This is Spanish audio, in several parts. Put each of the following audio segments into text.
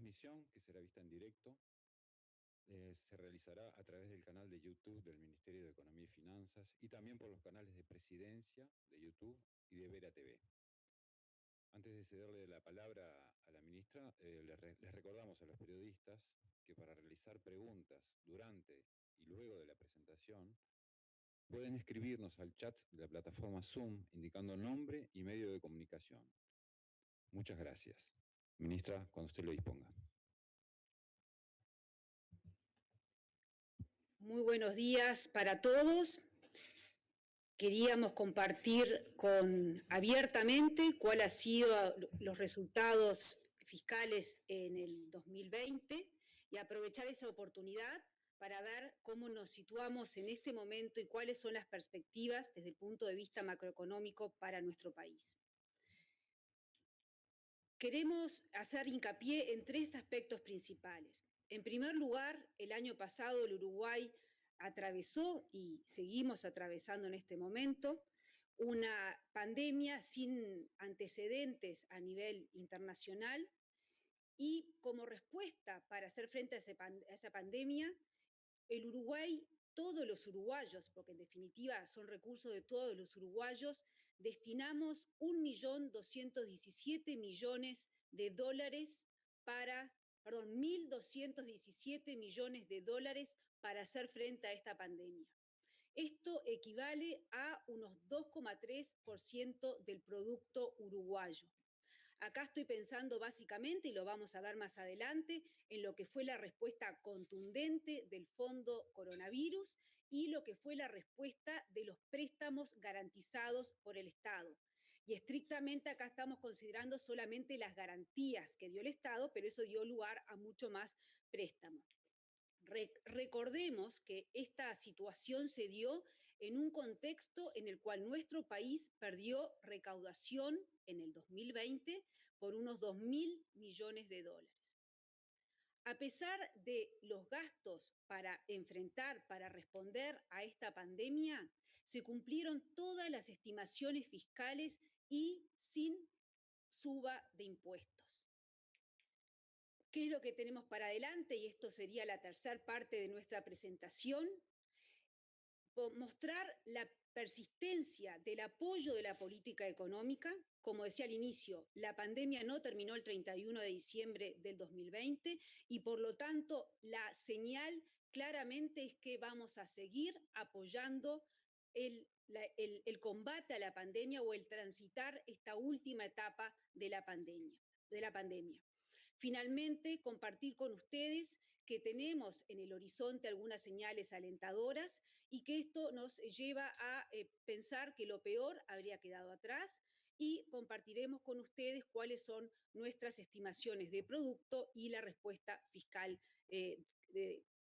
transmisión, que será vista en directo, se realizará a través del canal de YouTube del Ministerio de Economía y Finanzas y también por los canales de Presidencia, de YouTube y de Vera TV. Antes de cederle la palabra a la ministra, les recordamos a los periodistas que para realizar preguntas durante y luego de la presentación, pueden escribirnos al chat de la plataforma Zoom indicando nombre y medio de comunicación. Muchas gracias. Ministra, cuando usted lo disponga. Muy buenos días para todos. Queríamos compartir abiertamente cuáles han sido los resultados fiscales en el 2020 y aprovechar esa oportunidad para ver cómo nos situamos en este momento y cuáles son las perspectivas desde el punto de vista macroeconómico para nuestro país. Queremos hacer hincapié en tres aspectos principales. En primer lugar, el año pasado el Uruguay atravesó y seguimos atravesando en este momento una pandemia sin antecedentes a nivel internacional y como respuesta para hacer frente a esa pandemia, el Uruguay, todos los uruguayos, porque en definitiva son recursos de todos los uruguayos, destinamos 1.217 millones de dólares para, perdón, 1.217 millones de dólares para hacer frente a esta pandemia. Esto equivale a unos 2,3% del producto uruguayo. Acá estoy pensando básicamente, y lo vamos a ver más adelante, en lo que fue la respuesta contundente del Fondo Coronavirus y lo que fue la respuesta de los préstamos garantizados por el Estado. Y estrictamente acá estamos considerando solamente las garantías que dio el Estado, pero eso dio lugar a mucho más préstamo. Recordemos que esta situación se dio en un contexto en el cual nuestro país perdió recaudación en el 2020 por unos 2.000 millones de dólares. A pesar de los gastos para responder a esta pandemia, se cumplieron todas las estimaciones fiscales y sin suba de impuestos. ¿Qué es lo que tenemos para adelante? Y esto sería la tercera parte de nuestra presentación. Mostrar la persistencia del apoyo de la política económica. Como decía al inicio, la pandemia no terminó el 31 de diciembre del 2020 y por lo tanto la señal claramente es que vamos a seguir apoyando el combate a la pandemia o el transitar esta última etapa de la pandemia. Finalmente, compartir con ustedes que tenemos en el horizonte algunas señales alentadoras y que esto nos lleva a pensar que lo peor habría quedado atrás y compartiremos con ustedes cuáles son nuestras estimaciones de producto y la respuesta fiscal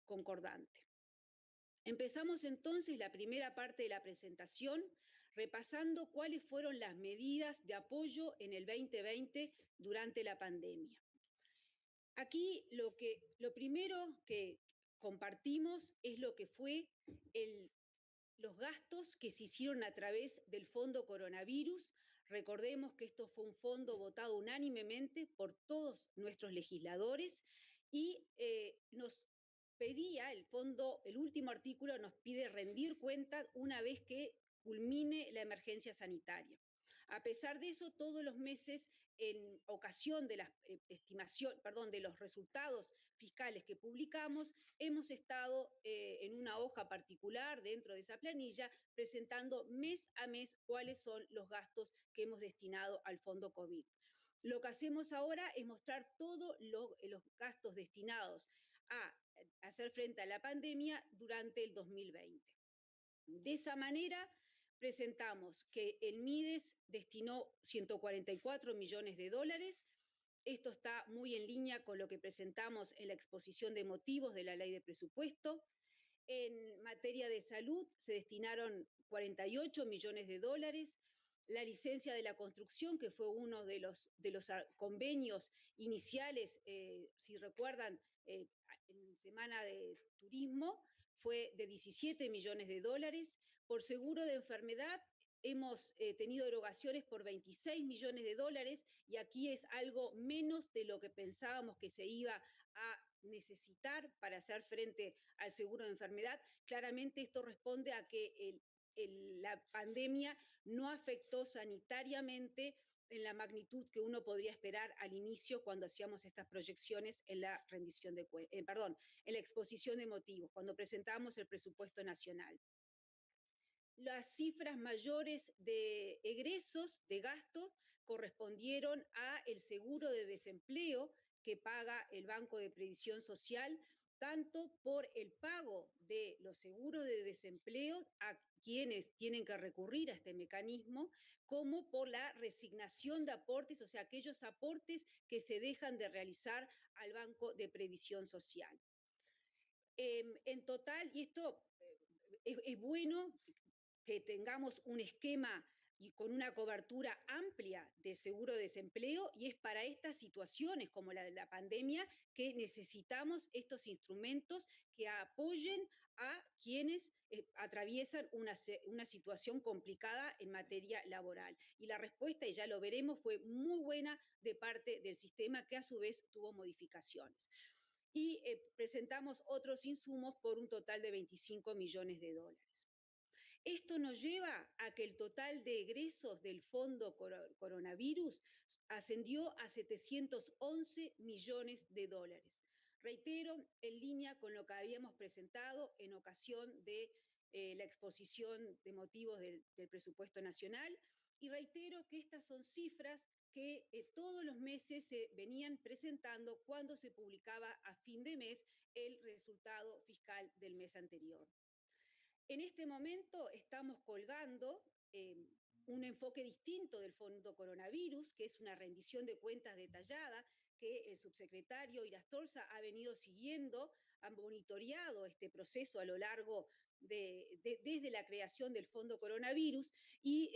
concordante. Empezamos entonces la primera parte de la presentación repasando cuáles fueron las medidas de apoyo en el 2020 durante la pandemia. Aquí lo primero que compartimos es lo que fue los gastos que se hicieron a través del Fondo Coronavirus. Recordemos que esto fue un fondo votado unánimemente por todos nuestros legisladores y nos pedía el fondo, el último artículo nos pide rendir cuenta una vez que culmine la emergencia sanitaria. A pesar de eso, todos los meses, en ocasión de la de los resultados fiscales que publicamos, hemos estado en una hoja particular dentro de esa planilla presentando mes a mes cuáles son los gastos que hemos destinado al fondo COVID. Lo que hacemos ahora es mostrar todos los gastos destinados a hacer frente a la pandemia durante el 2020. De esa manera, presentamos que el MIDES destinó 144 millones de dólares. Esto está muy en línea con lo que presentamos en la exposición de motivos de la ley de presupuesto. En materia de salud se destinaron 48 millones de dólares. La licencia de la construcción, que fue uno de los convenios iniciales, si recuerdan, en Semana de Turismo, fue de 17 millones de dólares. Por seguro de enfermedad, hemos tenido erogaciones por 26 millones de dólares y aquí es algo menos de lo que pensábamos que se iba a necesitar para hacer frente al seguro de enfermedad. Claramente esto responde a que la pandemia no afectó sanitariamente en la magnitud que uno podría esperar al inicio cuando hacíamos estas proyecciones en la rendición de en la exposición de motivos, cuando presentábamos el presupuesto nacional. Las cifras mayores de egresos, de gastos, correspondieron a el seguro de desempleo que paga el Banco de Previsión Social, tanto por el pago de los seguros de desempleo a quienes tienen que recurrir a este mecanismo, como por la resignación de aportes, o sea, aquellos aportes que se dejan de realizar al Banco de Previsión Social. En total, y esto es bueno que tengamos un esquema y con una cobertura amplia de seguro de desempleo, y es para estas situaciones como la de la pandemia que necesitamos estos instrumentos que apoyen a quienes atraviesan una situación complicada en materia laboral. Y la respuesta, y ya lo veremos, fue muy buena de parte del sistema, que a su vez tuvo modificaciones. Y presentamos otros insumos por un total de 25 millones de dólares. Esto nos lleva a que el total de egresos del fondo coronavirus ascendió a 711 millones de dólares. Reitero, en línea con lo que habíamos presentado en ocasión de la exposición de motivos del presupuesto nacional, y reitero que estas son cifras que todos los meses se venían presentando cuando se publicaba a fin de mes el resultado fiscal del mes anterior. En este momento estamos colgando un enfoque distinto del fondo coronavirus, que es una rendición de cuentas detallada que el subsecretario Irastolza ha venido siguiendo, ha monitoreado este proceso a lo largo desde la creación del fondo coronavirus, y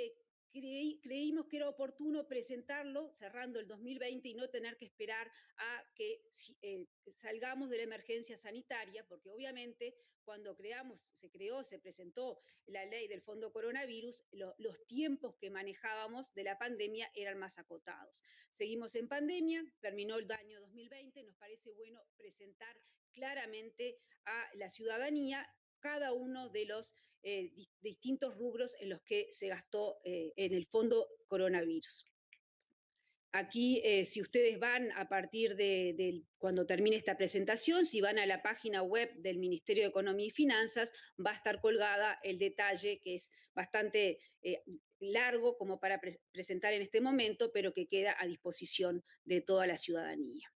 creímos que era oportuno presentarlo cerrando el 2020 y no tener que esperar a que salgamos de la emergencia sanitaria, porque obviamente cuando se presentó la ley del fondo coronavirus, los tiempos que manejábamos de la pandemia eran más acotados. Seguimos en pandemia, terminó el año 2020, nos parece bueno presentar claramente a la ciudadanía cada uno de los distintos rubros en los que se gastó en el fondo coronavirus. Aquí, si ustedes van a partir de cuando termine esta presentación, si van a la página web del Ministerio de Economía y Finanzas, va a estar colgada el detalle, que es bastante largo como para presentar en este momento, pero que queda a disposición de toda la ciudadanía.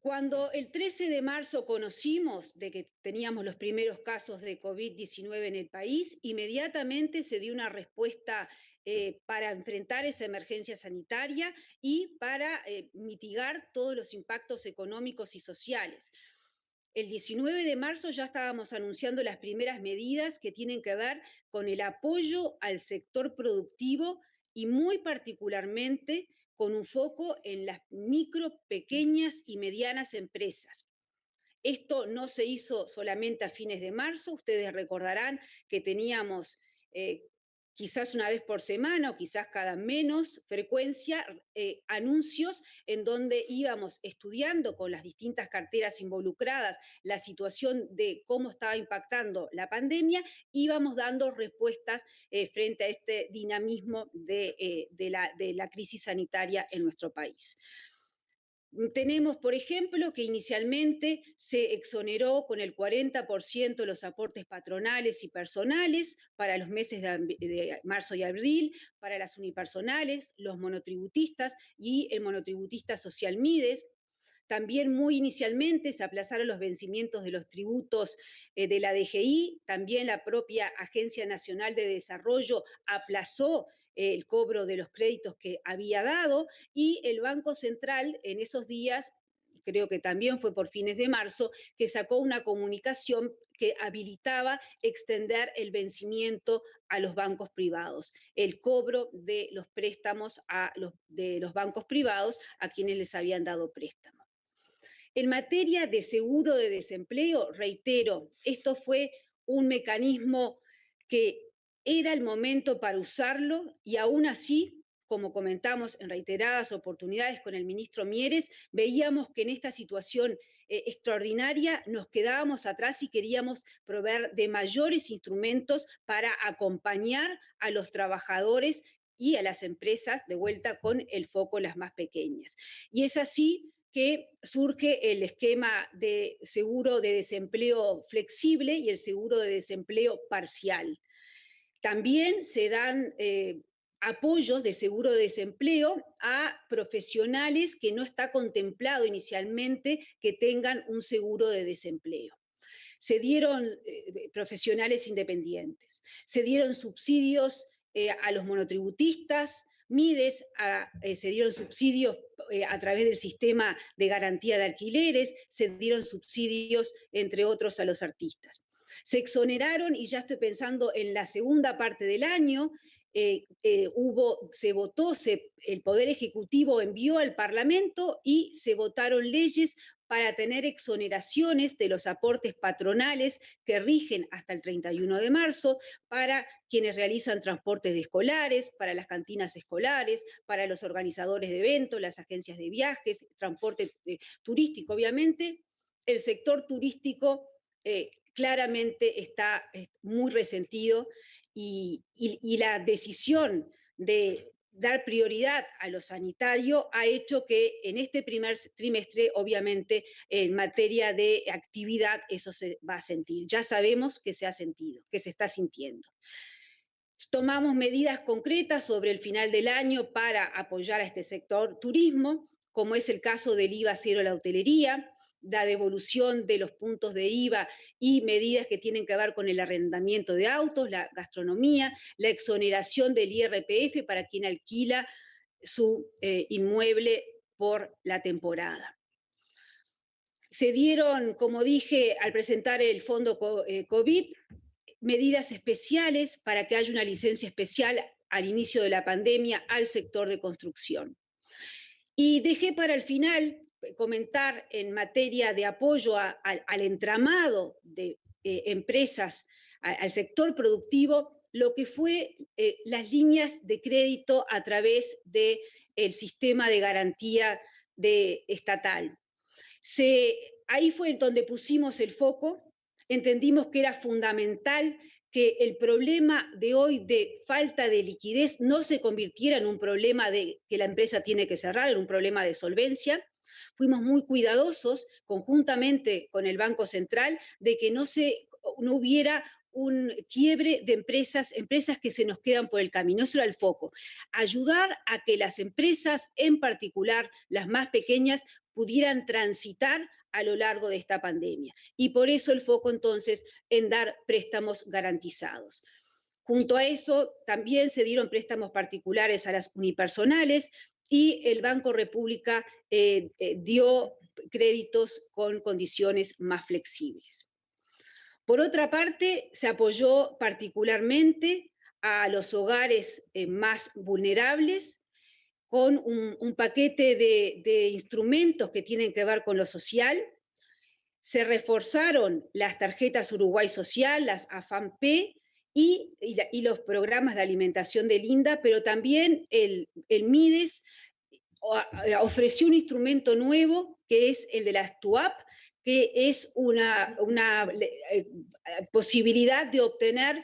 Cuando el 13 de marzo conocimos de que teníamos los primeros casos de COVID-19 en el país, inmediatamente se dio una respuesta para enfrentar esa emergencia sanitaria y para mitigar todos los impactos económicos y sociales. El 19 de marzo ya estábamos anunciando las primeras medidas que tienen que ver con el apoyo al sector productivo y muy particularmente con un foco en las micro, pequeñas y medianas empresas. Esto no se hizo solamente a fines de marzo, ustedes recordarán que teníamos quizás una vez por semana o quizás cada menos frecuencia, anuncios en donde íbamos estudiando con las distintas carteras involucradas la situación de cómo estaba impactando la pandemia, íbamos dando respuestas frente a este dinamismo de la crisis sanitaria en nuestro país. Tenemos, por ejemplo, que inicialmente se exoneró con el 40% los aportes patronales y personales para los meses de marzo y abril, para las unipersonales, los monotributistas y el monotributista social Mides. También muy inicialmente se aplazaron los vencimientos de los tributos de la DGI, también la propia Agencia Nacional de Desarrollo aplazó el cobro de los créditos que había dado, y el Banco Central en esos días, creo que también fue por fines de marzo, que sacó una comunicación que habilitaba extender el vencimiento a los bancos privados, el cobro de los préstamos de los bancos privados a quienes les habían dado préstamos. En materia de seguro de desempleo, reitero, esto fue un mecanismo que era el momento para usarlo y aún así, como comentamos en reiteradas oportunidades con el ministro Mieres, veíamos que en esta situación extraordinaria nos quedábamos atrás y queríamos proveer de mayores instrumentos para acompañar a los trabajadores y a las empresas de vuelta con el foco las más pequeñas. Y es así que surge el esquema de seguro de desempleo flexible y el seguro de desempleo parcial. También se dan apoyos de seguro de desempleo a profesionales que no está contemplado inicialmente que tengan un seguro de desempleo. Se dieron profesionales independientes, se dieron subsidios a los monotributistas, MIDES, se dieron subsidios a través del sistema de garantía de alquileres, se dieron subsidios, entre otros, a los artistas. Se exoneraron, y ya estoy pensando en la segunda parte del año, se votó, el Poder Ejecutivo envió al Parlamento y se votaron leyes para tener exoneraciones de los aportes patronales que rigen hasta el 31 de marzo para quienes realizan transportes de escolares, para las cantinas escolares, para los organizadores de eventos, las agencias de viajes, transporte turístico, obviamente. El sector turístico claramente está muy resentido y la decisión de dar prioridad a lo sanitario ha hecho que en este primer trimestre, obviamente, en materia de actividad, eso se va a sentir. Ya sabemos que se ha sentido, que se está sintiendo. Tomamos medidas concretas sobre el final del año para apoyar a este sector turismo, como es el caso del IVA cero a la hotelería, la devolución de los puntos de IVA y medidas que tienen que ver con el arrendamiento de autos, la gastronomía, la exoneración del IRPF para quien alquila su inmueble por la temporada. Se dieron, como dije al presentar el fondo COVID, medidas especiales para que haya una licencia especial al inicio de la pandemia al sector de construcción. Y dejé para el final comentar en materia de apoyo al entramado de empresas, al sector productivo, lo que fue las líneas de crédito a través del sistema de garantía estatal. Ahí fue donde pusimos el foco, entendimos que era fundamental que el problema de hoy de falta de liquidez no se convirtiera en un problema de que la empresa tiene que cerrar, en un problema de solvencia. Fuimos muy cuidadosos, conjuntamente con el Banco Central, de que no hubiera un quiebre de empresas que se nos quedan por el camino. Eso era el foco. Ayudar a que las empresas, en particular las más pequeñas, pudieran transitar a lo largo de esta pandemia. Y por eso el foco entonces en dar préstamos garantizados. Junto a eso también se dieron particulares a las unipersonales y el Banco República dio créditos con condiciones más flexibles. Por otra parte, se apoyó particularmente a los hogares más vulnerables con un paquete de instrumentos que tienen que ver con lo social. Se reforzaron las tarjetas Uruguay Social, las AFAMP, y los programas de alimentación del INDA, pero también el MIDES ofreció un instrumento nuevo, que es el de las TUAP, que es una posibilidad de obtener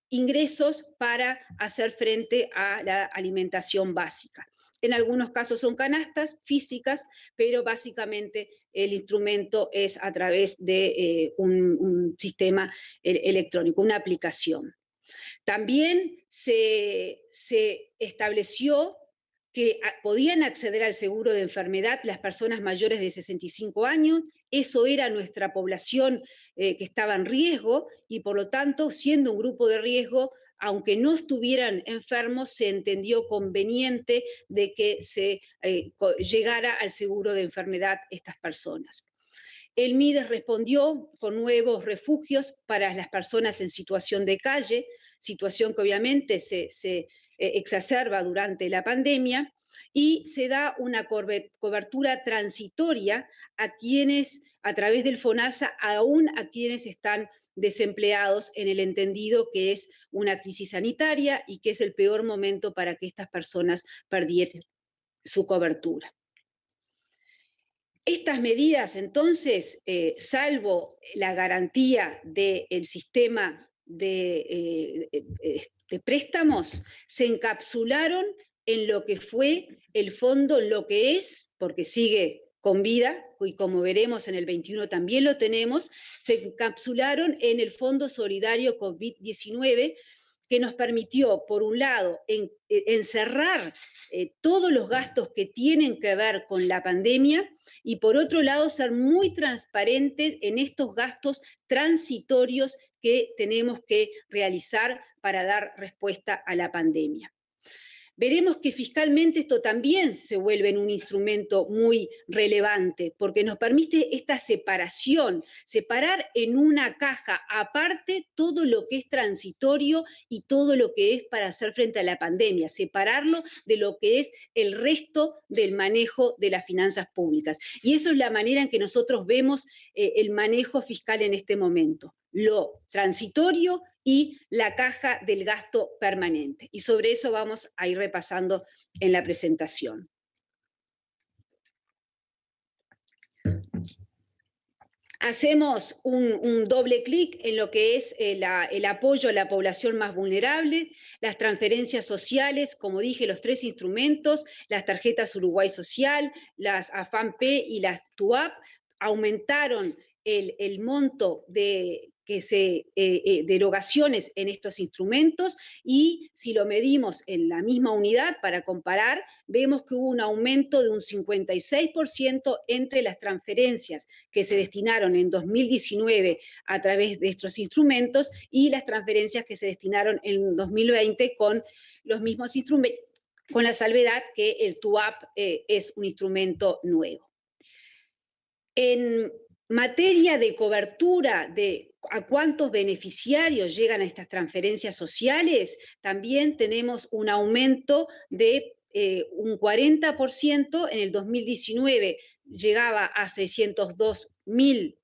ingresos para hacer frente a la alimentación básica. En algunos casos son canastas físicas, pero básicamente el instrumento es a través de un sistema electrónico, una aplicación. También se estableció que podían acceder al seguro de enfermedad las personas mayores de 65 años, eso era nuestra población que estaba en riesgo y por lo tanto, siendo un grupo de riesgo, aunque no estuvieran enfermos, se entendió conveniente de que se llegara al seguro de enfermedad estas personas. El MIDES respondió con nuevos refugios para las personas en situación de calle, situación que obviamente se exacerba durante la pandemia, y se da una cobertura transitoria a quienes, a través del FONASA, aún a quienes están desempleados en el entendido que es una crisis sanitaria y que es el peor momento para que estas personas perdieran su cobertura. Estas medidas, entonces, salvo la garantía del sistema de préstamos, se encapsularon en lo que fue el fondo, lo que es, porque sigue con vida, y como veremos en el 21 también lo tenemos, se encapsularon en el Fondo Solidario COVID-19, que nos permitió, por un lado, encerrar todos los gastos que tienen que ver con la pandemia y, por otro lado, ser muy transparentes en estos gastos transitorios que tenemos que realizar para dar respuesta a la pandemia. Veremos que fiscalmente esto también se vuelve en un instrumento muy relevante, porque nos permite esta separación, separar en una caja aparte todo lo que es transitorio y todo lo que es para hacer frente a la pandemia, separarlo de lo que es el resto del manejo de las finanzas públicas. Y eso es la manera en que nosotros vemos el manejo fiscal en este momento, lo transitorio y la caja del gasto permanente. Y sobre eso vamos a ir repasando en la presentación. Hacemos un doble clic en lo que es el apoyo a la población más vulnerable, las transferencias sociales, como dije, los 3 instrumentos, las tarjetas Uruguay Social, las AFAMP y las TUAP, aumentaron el monto de erogaciones en estos instrumentos, y si lo medimos en la misma unidad para comparar, vemos que hubo un aumento de un 56% entre las transferencias que se destinaron en 2019 a través de estos instrumentos y las transferencias que se destinaron en 2020 con los mismos instrumentos, con la salvedad que el TUAP es un instrumento nuevo. En materia de cobertura de a cuántos beneficiarios llegan a estas transferencias sociales, también tenemos un aumento de un 40%, en el 2019 llegaba a 602.000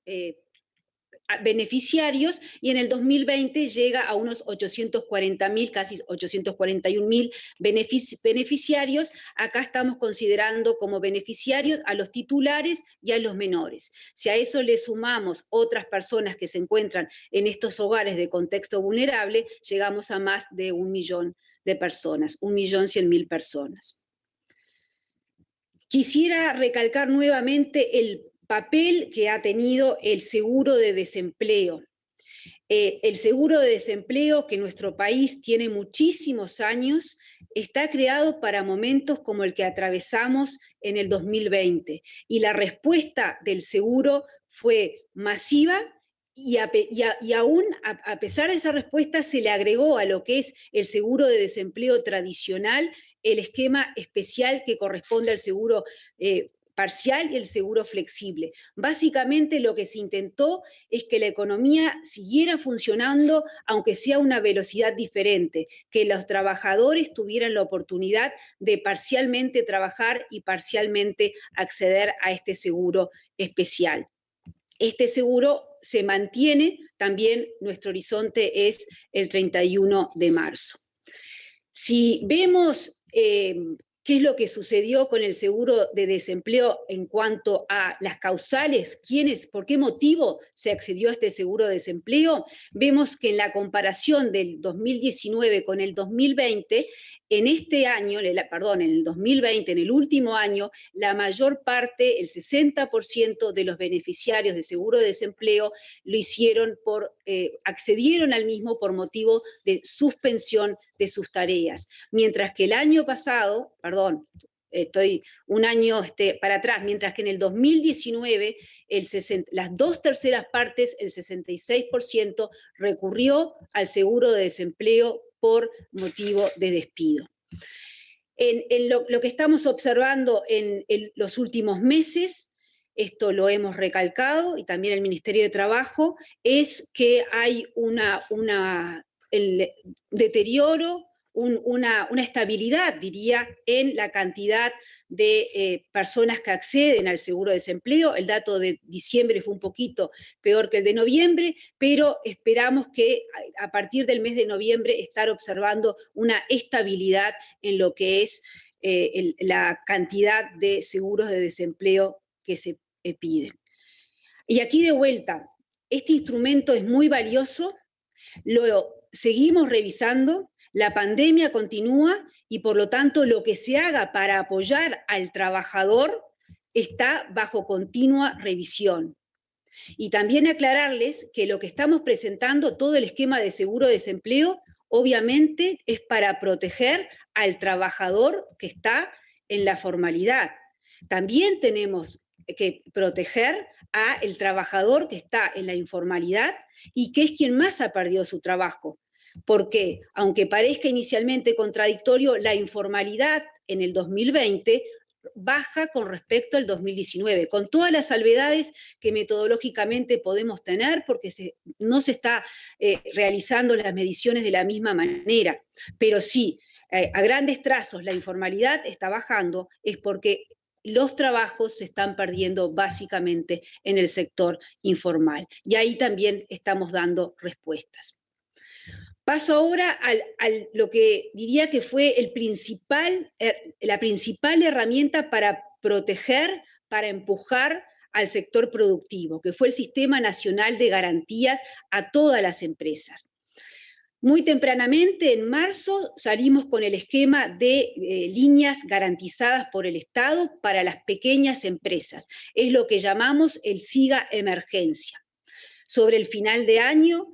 beneficiarios, y en el 2020 llega a unos 840.000, casi 841.000 beneficiarios. Acá estamos considerando como beneficiarios a los titulares y a los menores. Si a eso le sumamos otras personas que se encuentran en estos hogares de contexto vulnerable, llegamos a más de 1 millón de personas, 1.100.000 personas. Quisiera recalcar nuevamente el papel que ha tenido el seguro de desempleo. El seguro de desempleo, que nuestro país tiene muchísimos años, está creado para momentos como el que atravesamos en el 2020. Y la respuesta del seguro fue masiva, y aún a pesar de esa respuesta se le agregó a lo que es el seguro de desempleo tradicional el esquema especial que corresponde al seguro parcial y el seguro flexible. Básicamente lo que se intentó es que la economía siguiera funcionando, aunque sea a una velocidad diferente, que los trabajadores tuvieran la oportunidad de parcialmente trabajar y parcialmente acceder a este seguro especial. Este seguro se mantiene, también nuestro horizonte es el 31 de marzo. Si vemos qué es lo que sucedió con el seguro de desempleo en cuanto a las causales, por qué motivo se accedió a este seguro de desempleo, vemos que en la comparación del 2019 con el 2020, en este año, en el 2020, en el último año, la mayor parte, el 60% de los beneficiarios de seguro de desempleo lo hicieron accedieron al mismo por motivo de suspensión de sus tareas. Mientras que el año pasado, estoy un año para atrás, mientras que en el 2019 las 2/3 partes, el 66%, recurrió al seguro de desempleo por motivo de despido. En lo que estamos observando en los últimos meses, esto lo hemos recalcado y también el Ministerio de Trabajo, es que hay el deterioro una estabilidad, diría, en la cantidad de personas que acceden al seguro de desempleo. El dato de diciembre fue un poquito peor que el de noviembre, pero esperamos que a partir del mes de noviembre estar observando una estabilidad en lo que es la cantidad de seguros de desempleo que se piden. Y aquí de vuelta, este instrumento es muy valioso, lo seguimos revisando, la pandemia continúa y por lo tanto lo que se haga para apoyar al trabajador está bajo continua revisión. Y también aclararles que lo que estamos presentando, todo el esquema de seguro de desempleo, obviamente es para proteger al trabajador que está en la formalidad. También tenemos que proteger al trabajador que está en la informalidad y que es quien más ha perdido su trabajo. Porque, aunque parezca inicialmente contradictorio, la informalidad en el 2020 baja con respecto al 2019, con todas las salvedades que metodológicamente podemos tener, porque no se está realizando las mediciones de la misma manera. Pero sí, a grandes trazos, la informalidad está bajando, es porque los trabajos se están perdiendo básicamente en el sector informal. Y ahí también estamos dando respuestas. Paso ahora a lo que diría que fue la principal herramienta para proteger, para empujar al sector productivo, que fue el Sistema Nacional de Garantías a todas las empresas. Muy tempranamente, en marzo, salimos con el esquema de líneas garantizadas por el Estado para las pequeñas empresas. Es lo que llamamos el SIGA Emergencia. Sobre el final de año,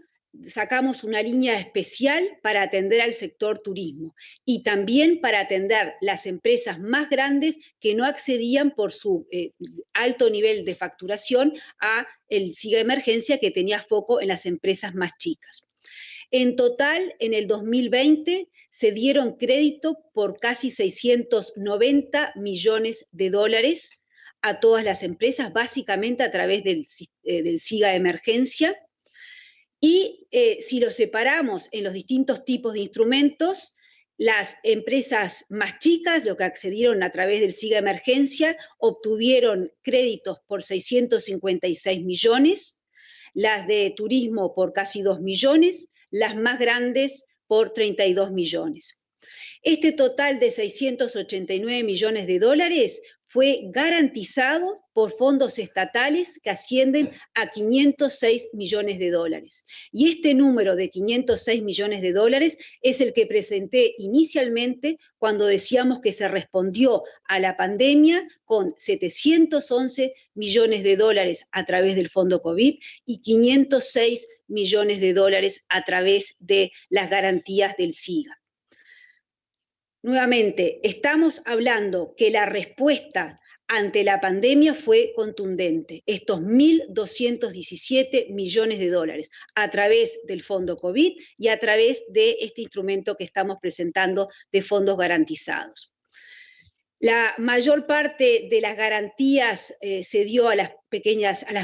sacamos una línea especial para atender al sector turismo y también para atender las empresas más grandes que no accedían por su alto nivel de facturación a el SIGA Emergencia, que tenía foco en las empresas más chicas. En total, en el 2020 se dieron crédito por casi 690 millones de dólares a todas las empresas, básicamente a través del SIGA Emergencia. Y si lo separamos en los distintos tipos de instrumentos, las empresas más chicas, lo que accedieron a través del SIGA Emergencia, obtuvieron créditos por 656 millones, las de turismo por casi 2 millones, las más grandes por 32 millones. Este total de 689 millones de dólares fue garantizado por fondos estatales que ascienden a 506 millones de dólares. Y este número de 506 millones de dólares es el que presenté inicialmente cuando decíamos que se respondió a la pandemia con 711 millones de dólares a través del Fondo COVID y 506 millones de dólares a través de las garantías del SIGA. Nuevamente, estamos hablando que la respuesta ante la pandemia fue contundente. Estos 1.217 millones de dólares a través del Fondo COVID y a través de este instrumento que estamos presentando de fondos garantizados. La mayor parte de las garantías se dio a las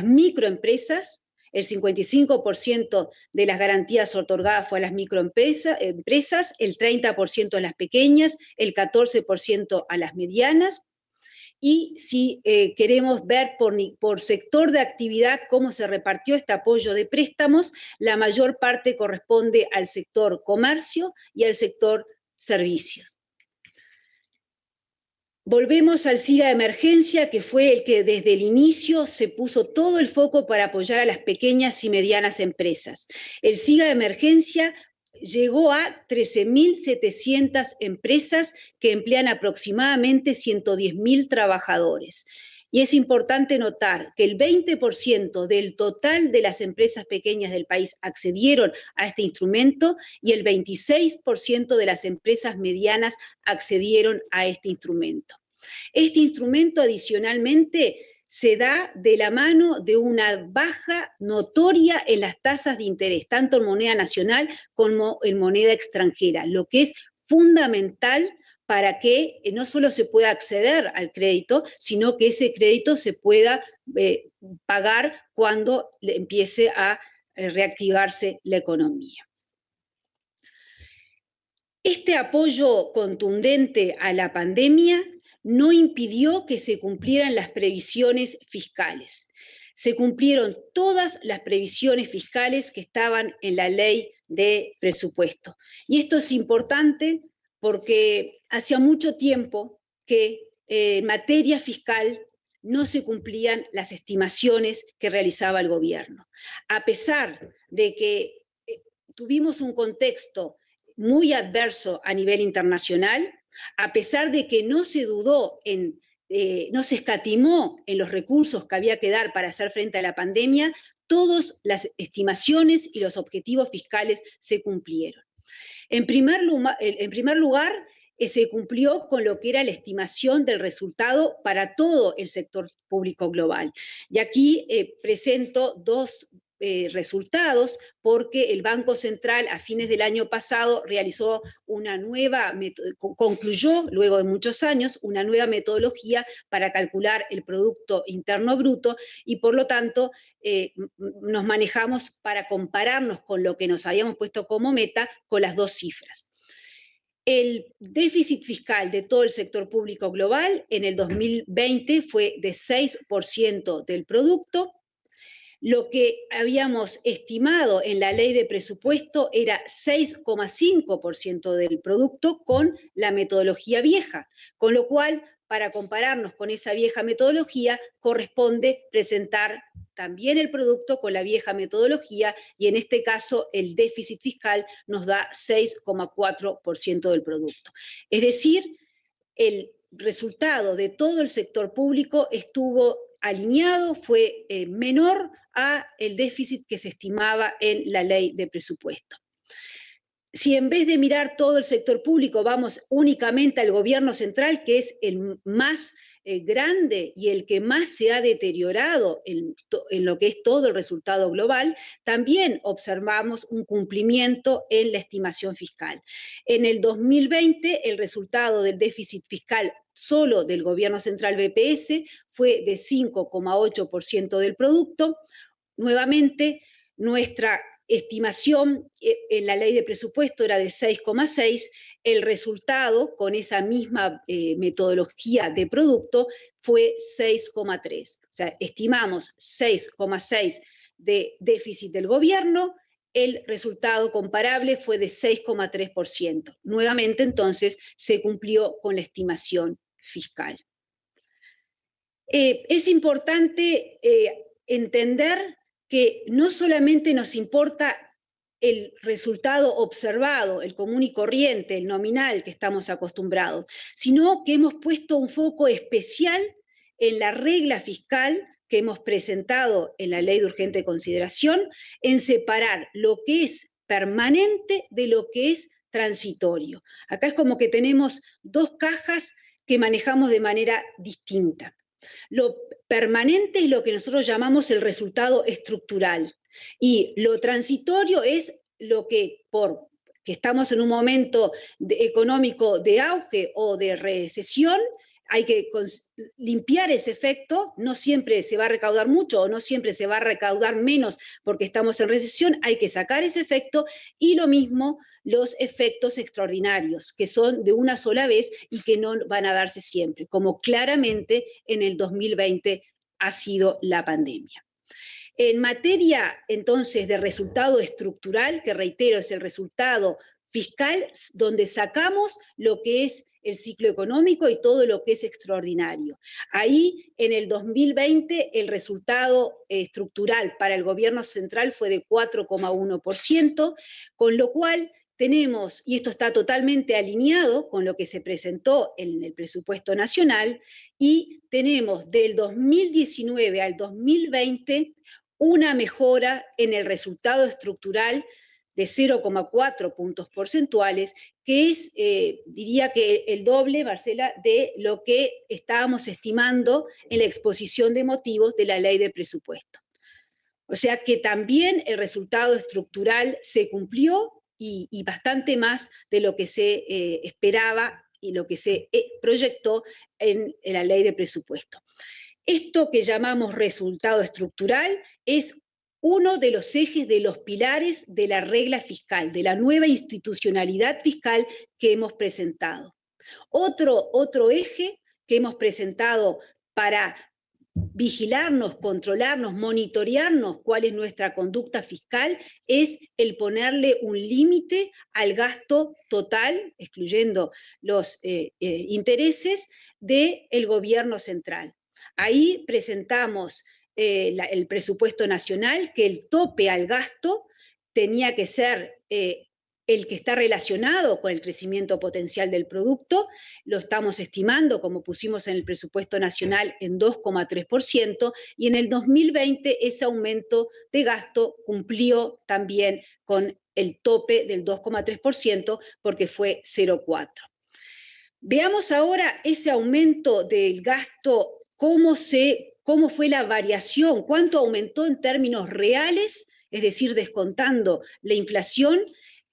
microempresas. El 55% de las garantías otorgadas fue a las microempresas, el 30% a las pequeñas, el 14% a las medianas. Y si queremos ver por sector de actividad cómo se repartió este apoyo de préstamos, la mayor parte corresponde al sector comercio y al sector servicios. Volvemos al SIGA de emergencia, que fue el que desde el inicio se puso todo el foco para apoyar a las pequeñas y medianas empresas. El SIGA de emergencia llegó a 13.700 empresas que emplean aproximadamente 110.000 trabajadores. Y es importante notar que el 20% del total de las empresas pequeñas del país accedieron a este instrumento y el 26% de las empresas medianas accedieron a este instrumento. Este instrumento adicionalmente se da de la mano de una baja notoria en las tasas de interés, tanto en moneda nacional como en moneda extranjera, lo que es fundamental para que no solo se pueda acceder al crédito, sino que ese crédito se pueda pagar cuando empiece a reactivarse la economía. Este apoyo contundente a la pandemia no impidió que se cumplieran las previsiones fiscales. Se cumplieron todas las previsiones fiscales que estaban en la ley de presupuesto. Y esto es importante porque hacía mucho tiempo que en materia fiscal no se cumplían las estimaciones que realizaba el gobierno. A pesar de que tuvimos un contexto muy adverso a nivel internacional, a pesar de que no se dudó en, no se escatimó en los recursos que había que dar para hacer frente a la pandemia, todas las estimaciones y los objetivos fiscales se cumplieron. En primer lugar, se cumplió con lo que era la estimación del resultado para todo el sector público global. Y aquí presento dos resultados, porque el Banco Central a fines del año pasado realizó concluyó luego de muchos años una nueva metodología para calcular el Producto Interno Bruto, y por lo tanto nos manejamos para compararnos con lo que nos habíamos puesto como meta con las dos cifras. El déficit fiscal de todo el sector público global en el 2020 fue de 6% del producto. Lo que habíamos estimado en la ley de presupuesto era 6,5% del producto con la metodología vieja, con lo cual, para compararnos con esa vieja metodología, corresponde presentar también el producto con la vieja metodología, y en este caso el déficit fiscal nos da 6,4% del producto. Es decir, el resultado de todo el sector público estuvo alineado, fue menor a el déficit que se estimaba en la ley de presupuesto. Si en vez de mirar todo el sector público vamos únicamente al gobierno central, que es el más grande y el que más se ha deteriorado en lo que es todo el resultado global, también observamos un cumplimiento en la estimación fiscal. En el 2020, el resultado del déficit fiscal solo del gobierno central BPS fue de 5,8% del producto. Nuevamente, nuestra estimación en la ley de presupuesto era de 6,6, el resultado con esa misma metodología de producto fue 6,3. O sea, estimamos 6,6 de déficit del gobierno, el resultado comparable fue de 6,3%. Nuevamente, entonces, se cumplió con la estimación fiscal. Es importante entender que no solamente nos importa el resultado observado, el común y corriente, el nominal que estamos acostumbrados, sino que hemos puesto un foco especial en la regla fiscal que hemos presentado en la Ley de Urgente Consideración, en separar lo que es permanente de lo que es transitorio. Acá es como que tenemos dos cajas que manejamos de manera distinta. Lo permanente es lo que nosotros llamamos el resultado estructural, y lo transitorio es lo que, porque estamos en un momento económico de auge o de recesión, hay que limpiar ese efecto. No siempre se va a recaudar mucho o no siempre se va a recaudar menos porque estamos en recesión, hay que sacar ese efecto, y lo mismo los efectos extraordinarios, que son de una sola vez y que no van a darse siempre, como claramente en el 2020 ha sido la pandemia. En materia, entonces, de resultado estructural, que reitero es el resultado fiscal, donde sacamos lo que es el ciclo económico y todo lo que es extraordinario. Ahí, en el 2020, el resultado estructural para el gobierno central fue de 4,1%, con lo cual tenemos, y esto está totalmente alineado con lo que se presentó en el presupuesto nacional, y tenemos del 2019 al 2020 una mejora en el resultado estructural de 0,4 puntos porcentuales, que es, diría que el doble, Marcela, de lo que estábamos estimando en la exposición de motivos de la ley de presupuesto. O sea que también el resultado estructural se cumplió, y bastante más de lo que se esperaba y lo que se proyectó en la ley de presupuesto. Esto que llamamos resultado estructural es uno de los ejes, de los pilares de la regla fiscal, de la nueva institucionalidad fiscal que hemos presentado. Otro eje que hemos presentado para vigilarnos, controlarnos, monitorearnos cuál es nuestra conducta fiscal, es el ponerle un límite al gasto total, excluyendo los intereses, del gobierno central. Ahí presentamos el presupuesto nacional, que el tope al gasto tenía que ser el que está relacionado con el crecimiento potencial del producto. Lo estamos estimando, como pusimos en el presupuesto nacional, en 2,3%, y en el 2020 ese aumento de gasto cumplió también con el tope del 2,3%, porque fue 0,4%. Veamos ahora ese aumento del gasto, cómo fue la variación, cuánto aumentó en términos reales, es decir, descontando la inflación,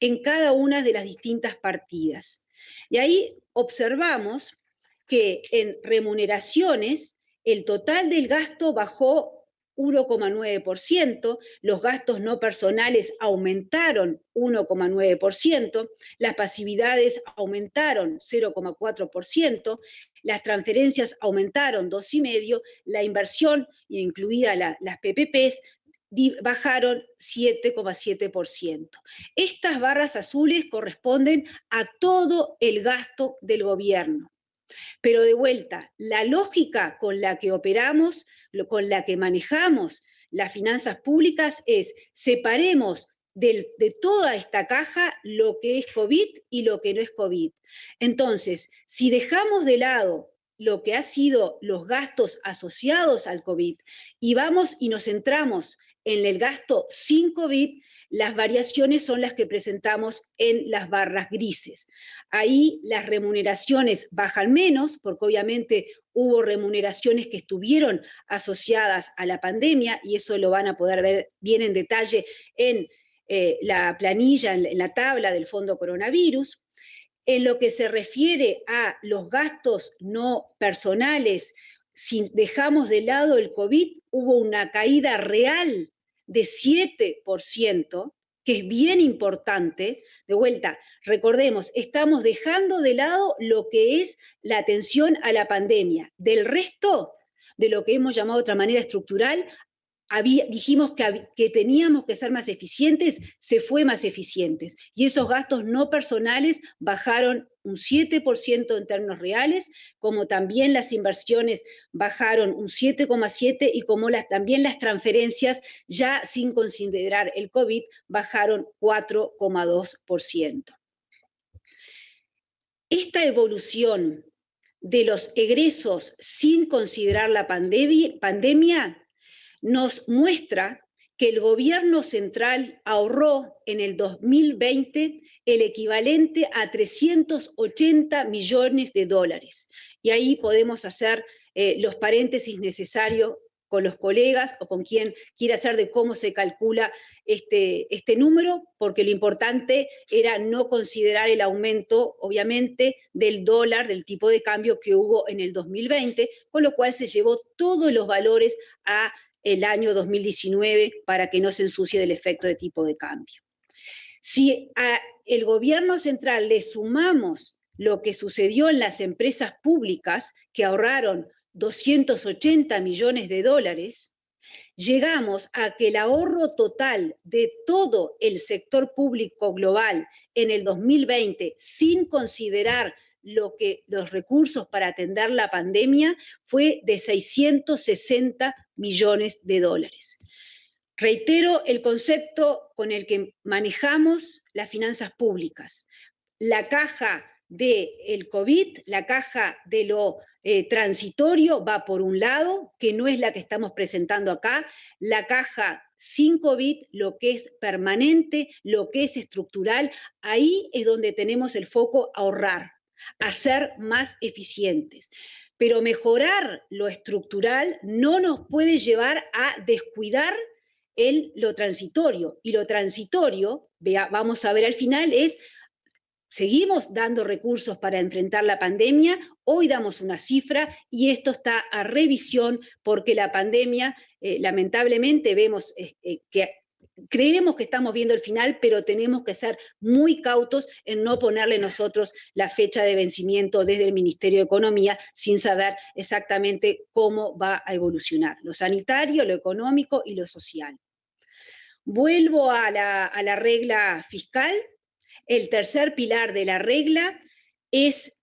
en cada una de las distintas partidas. Y ahí observamos que en remuneraciones el total del gasto bajó 1,9%, los gastos no personales aumentaron 1,9%, las pasividades aumentaron 0,4%, las transferencias aumentaron 2,5%, la inversión, incluida las PPPs, bajaron 7,7%. Estas barras azules corresponden a todo el gasto del gobierno. Pero de vuelta, la lógica con la que operamos, con la que manejamos las finanzas públicas es: separemos de toda esta caja lo que es COVID y lo que no es COVID. Entonces, si dejamos de lado lo que ha sido los gastos asociados al COVID y vamos y nos centramos en el gasto sin COVID, las variaciones son las que presentamos en las barras grises. Ahí las remuneraciones bajan menos, porque obviamente hubo remuneraciones que estuvieron asociadas a la pandemia, y eso lo van a poder ver bien en detalle en la planilla, en la tabla del Fondo Coronavirus. En lo que se refiere a los gastos no personales, si dejamos de lado el COVID, hubo una caída real de 7%, que es bien importante. De vuelta, recordemos, estamos dejando de lado lo que es la atención a la pandemia. Del resto, de lo que hemos llamado de otra manera estructural, dijimos que teníamos que ser más eficientes, se fue más eficientes. Y esos gastos no personales bajaron un 7% en términos reales, como también las inversiones bajaron un 7,7%, y como también las transferencias, ya sin considerar el COVID, bajaron 4,2%. Esta evolución de los egresos sin considerar la pandemia nos muestra que el gobierno central ahorró en el 2020 el equivalente a 380 millones de dólares. Y ahí podemos hacer los paréntesis necesarios con los colegas o con quien quiera hacer de cómo se calcula este número, porque lo importante era no considerar el aumento, obviamente, del dólar, del tipo de cambio que hubo en el 2020, con lo cual se llevó todos los valores a el año 2019 para que no se ensucie del efecto de tipo de cambio. Si al gobierno central le sumamos lo que sucedió en las empresas públicas, que ahorraron 280 millones de dólares, llegamos a que el ahorro total de todo el sector público global en el 2020, sin considerar los recursos para atender la pandemia, fue de 660 millones de dólares. Reitero el concepto con el que manejamos las finanzas públicas. La caja del COVID, la caja de lo transitorio, va por un lado, que no es la que estamos presentando acá. La caja sin COVID, lo que es permanente, lo que es estructural, ahí es donde tenemos el foco: ahorrar, a ser más eficientes. Pero mejorar lo estructural no nos puede llevar a descuidar lo transitorio. Y lo transitorio, vamos a ver al final, es seguimos dando recursos para enfrentar la pandemia, hoy damos una cifra y esto está a revisión porque la pandemia, lamentablemente vemos que creemos que estamos viendo el final, pero tenemos que ser muy cautos en no ponerle nosotros la fecha de vencimiento desde el Ministerio de Economía sin saber exactamente cómo va a evolucionar lo sanitario, lo económico y lo social. Vuelvo a la regla fiscal. El tercer pilar de la regla es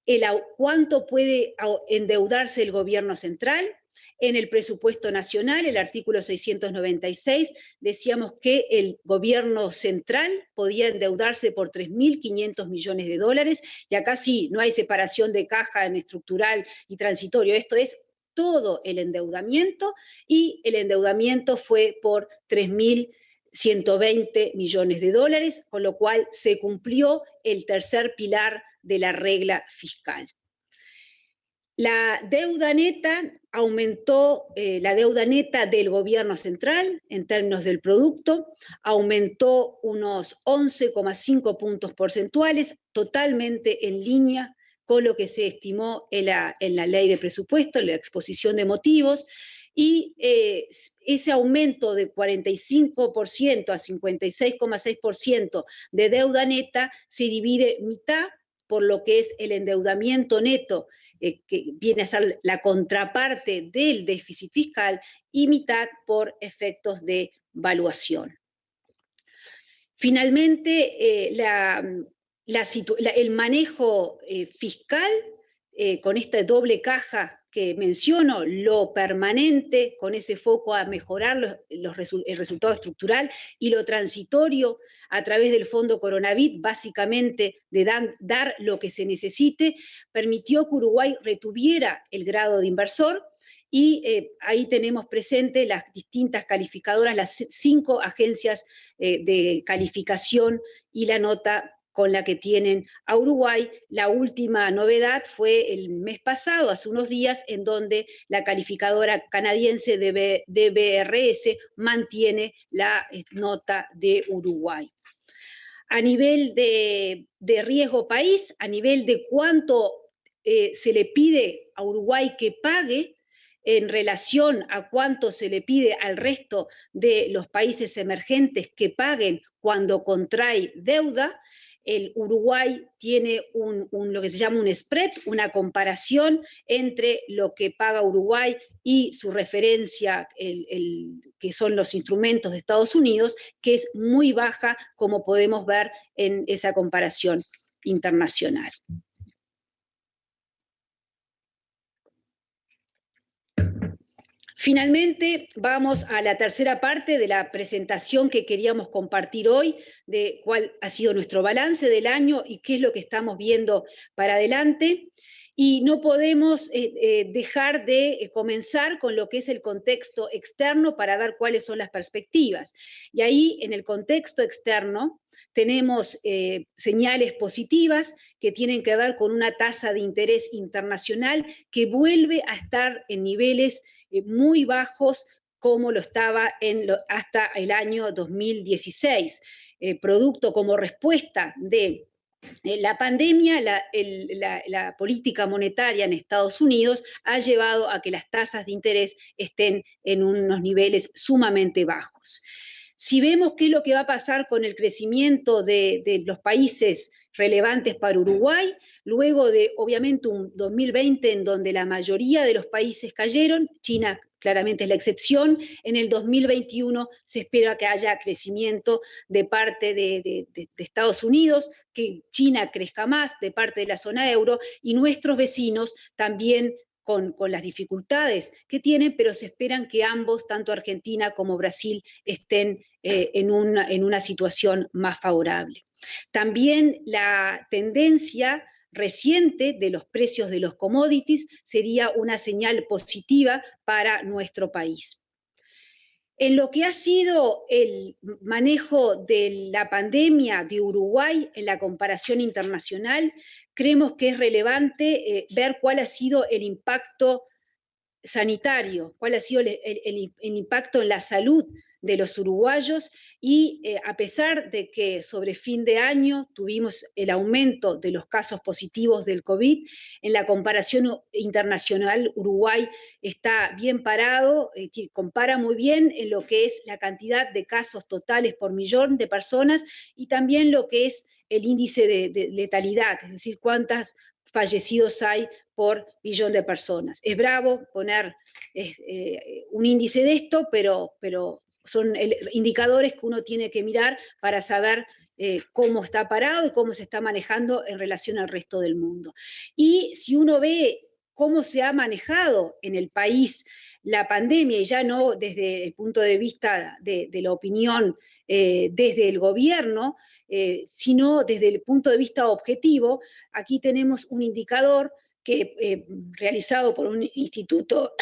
cuánto puede endeudarse el gobierno central. En el presupuesto nacional, el artículo 696, decíamos que el gobierno central podía endeudarse por 3.500 millones de dólares, y acá sí, no hay separación de caja en estructural y transitorio, esto es todo el endeudamiento, y el endeudamiento fue por 3.120 millones de dólares, con lo cual se cumplió el tercer pilar de la regla fiscal. La deuda neta aumentó, la deuda neta del gobierno central en términos del producto aumentó unos 11,5 puntos porcentuales, totalmente en línea con lo que se estimó en la ley de presupuesto, en la exposición de motivos, y ese aumento de 45% a 56,6% de deuda neta se divide mitad por lo que es el endeudamiento neto, que viene a ser la contraparte del déficit fiscal, y mitad por efectos de valuación. Finalmente, el manejo fiscal, con esta doble caja que menciono, lo permanente, con ese foco a mejorar el resultado estructural, y lo transitorio a través del Fondo Coronavirus, básicamente de dar lo que se necesite, permitió que Uruguay retuviera el grado de inversor, y ahí tenemos presente las distintas calificadoras, las 5 agencias de calificación y la nota con la que tienen a Uruguay. La última novedad fue el mes pasado, hace unos días, en donde la calificadora canadiense DBRS mantiene la nota de Uruguay. A nivel de riesgo país, a nivel de cuánto se le pide a Uruguay que pague en relación a cuánto se le pide al resto de los países emergentes que paguen cuando contrae deuda, el Uruguay tiene lo que se llama un spread, una comparación entre lo que paga Uruguay y su referencia, que son los instrumentos de Estados Unidos, que es muy baja, como podemos ver en esa comparación internacional. Finalmente, vamos a la tercera parte de la presentación que queríamos compartir hoy, de cuál ha sido nuestro balance del año y qué es lo que estamos viendo para adelante. Y no podemos dejar de comenzar con lo que es el contexto externo para ver cuáles son las perspectivas. Y ahí, en el contexto externo, tenemos señales positivas que tienen que ver con una tasa de interés internacional que vuelve a estar en niveles muy bajos como lo estaba hasta el año 2016, producto como respuesta de la pandemia. La política monetaria en Estados Unidos ha llevado a que las tasas de interés estén en unos niveles sumamente bajos. Si vemos qué es lo que va a pasar con el crecimiento de los países relevantes para Uruguay, luego de, obviamente, un 2020 en donde la mayoría de los países cayeron, China claramente es la excepción, en el 2021 se espera que haya crecimiento de parte de Estados Unidos, que China crezca más de parte de la zona euro, y nuestros vecinos también con las dificultades que tienen, pero se esperan que ambos, tanto Argentina como Brasil, estén en una situación más favorable. También la tendencia reciente de los precios de los commodities sería una señal positiva para nuestro país. En lo que ha sido el manejo de la pandemia de Uruguay en la comparación internacional, creemos que es relevante ver cuál ha sido el impacto sanitario, cuál ha sido el impacto en la salud de los uruguayos y a pesar de que sobre fin de año tuvimos el aumento de los casos positivos del COVID, en la comparación internacional Uruguay está bien parado, compara muy bien en lo que es la cantidad de casos totales por millón de personas y también lo que es el índice de letalidad, es decir, cuántos fallecidos hay por millón de personas. Es bravo poner un índice de esto, pero son indicadores que uno tiene que mirar para saber cómo está parado y cómo se está manejando en relación al resto del mundo. Y si uno ve cómo se ha manejado en el país la pandemia, y ya no desde el punto de vista de la opinión desde el gobierno, sino desde el punto de vista objetivo, aquí tenemos un indicador que, realizado por un instituto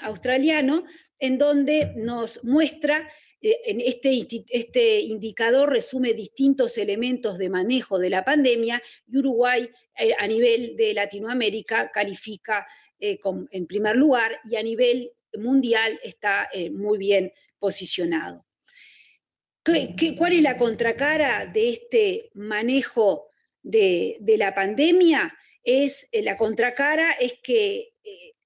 australiano, en donde nos muestra, en este indicador resume distintos elementos de manejo de la pandemia y Uruguay a nivel de Latinoamérica califica en primer lugar y a nivel mundial está muy bien posicionado. ¿Cuál es la contracara de este manejo de la pandemia? La contracara es que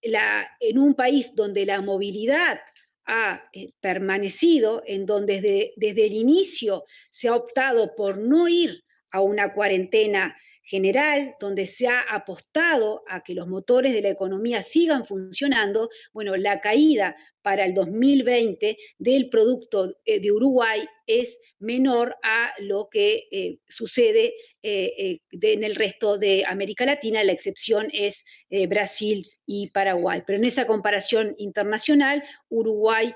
en un país donde la movilidad ha permanecido, en donde desde el inicio se ha optado por no ir a una cuarentena general, donde se ha apostado a que los motores de la economía sigan funcionando, bueno, la caída para el 2020 del producto de Uruguay es menor a lo que sucede en el resto de América Latina, la excepción es Brasil y Paraguay. Pero en esa comparación internacional, Uruguay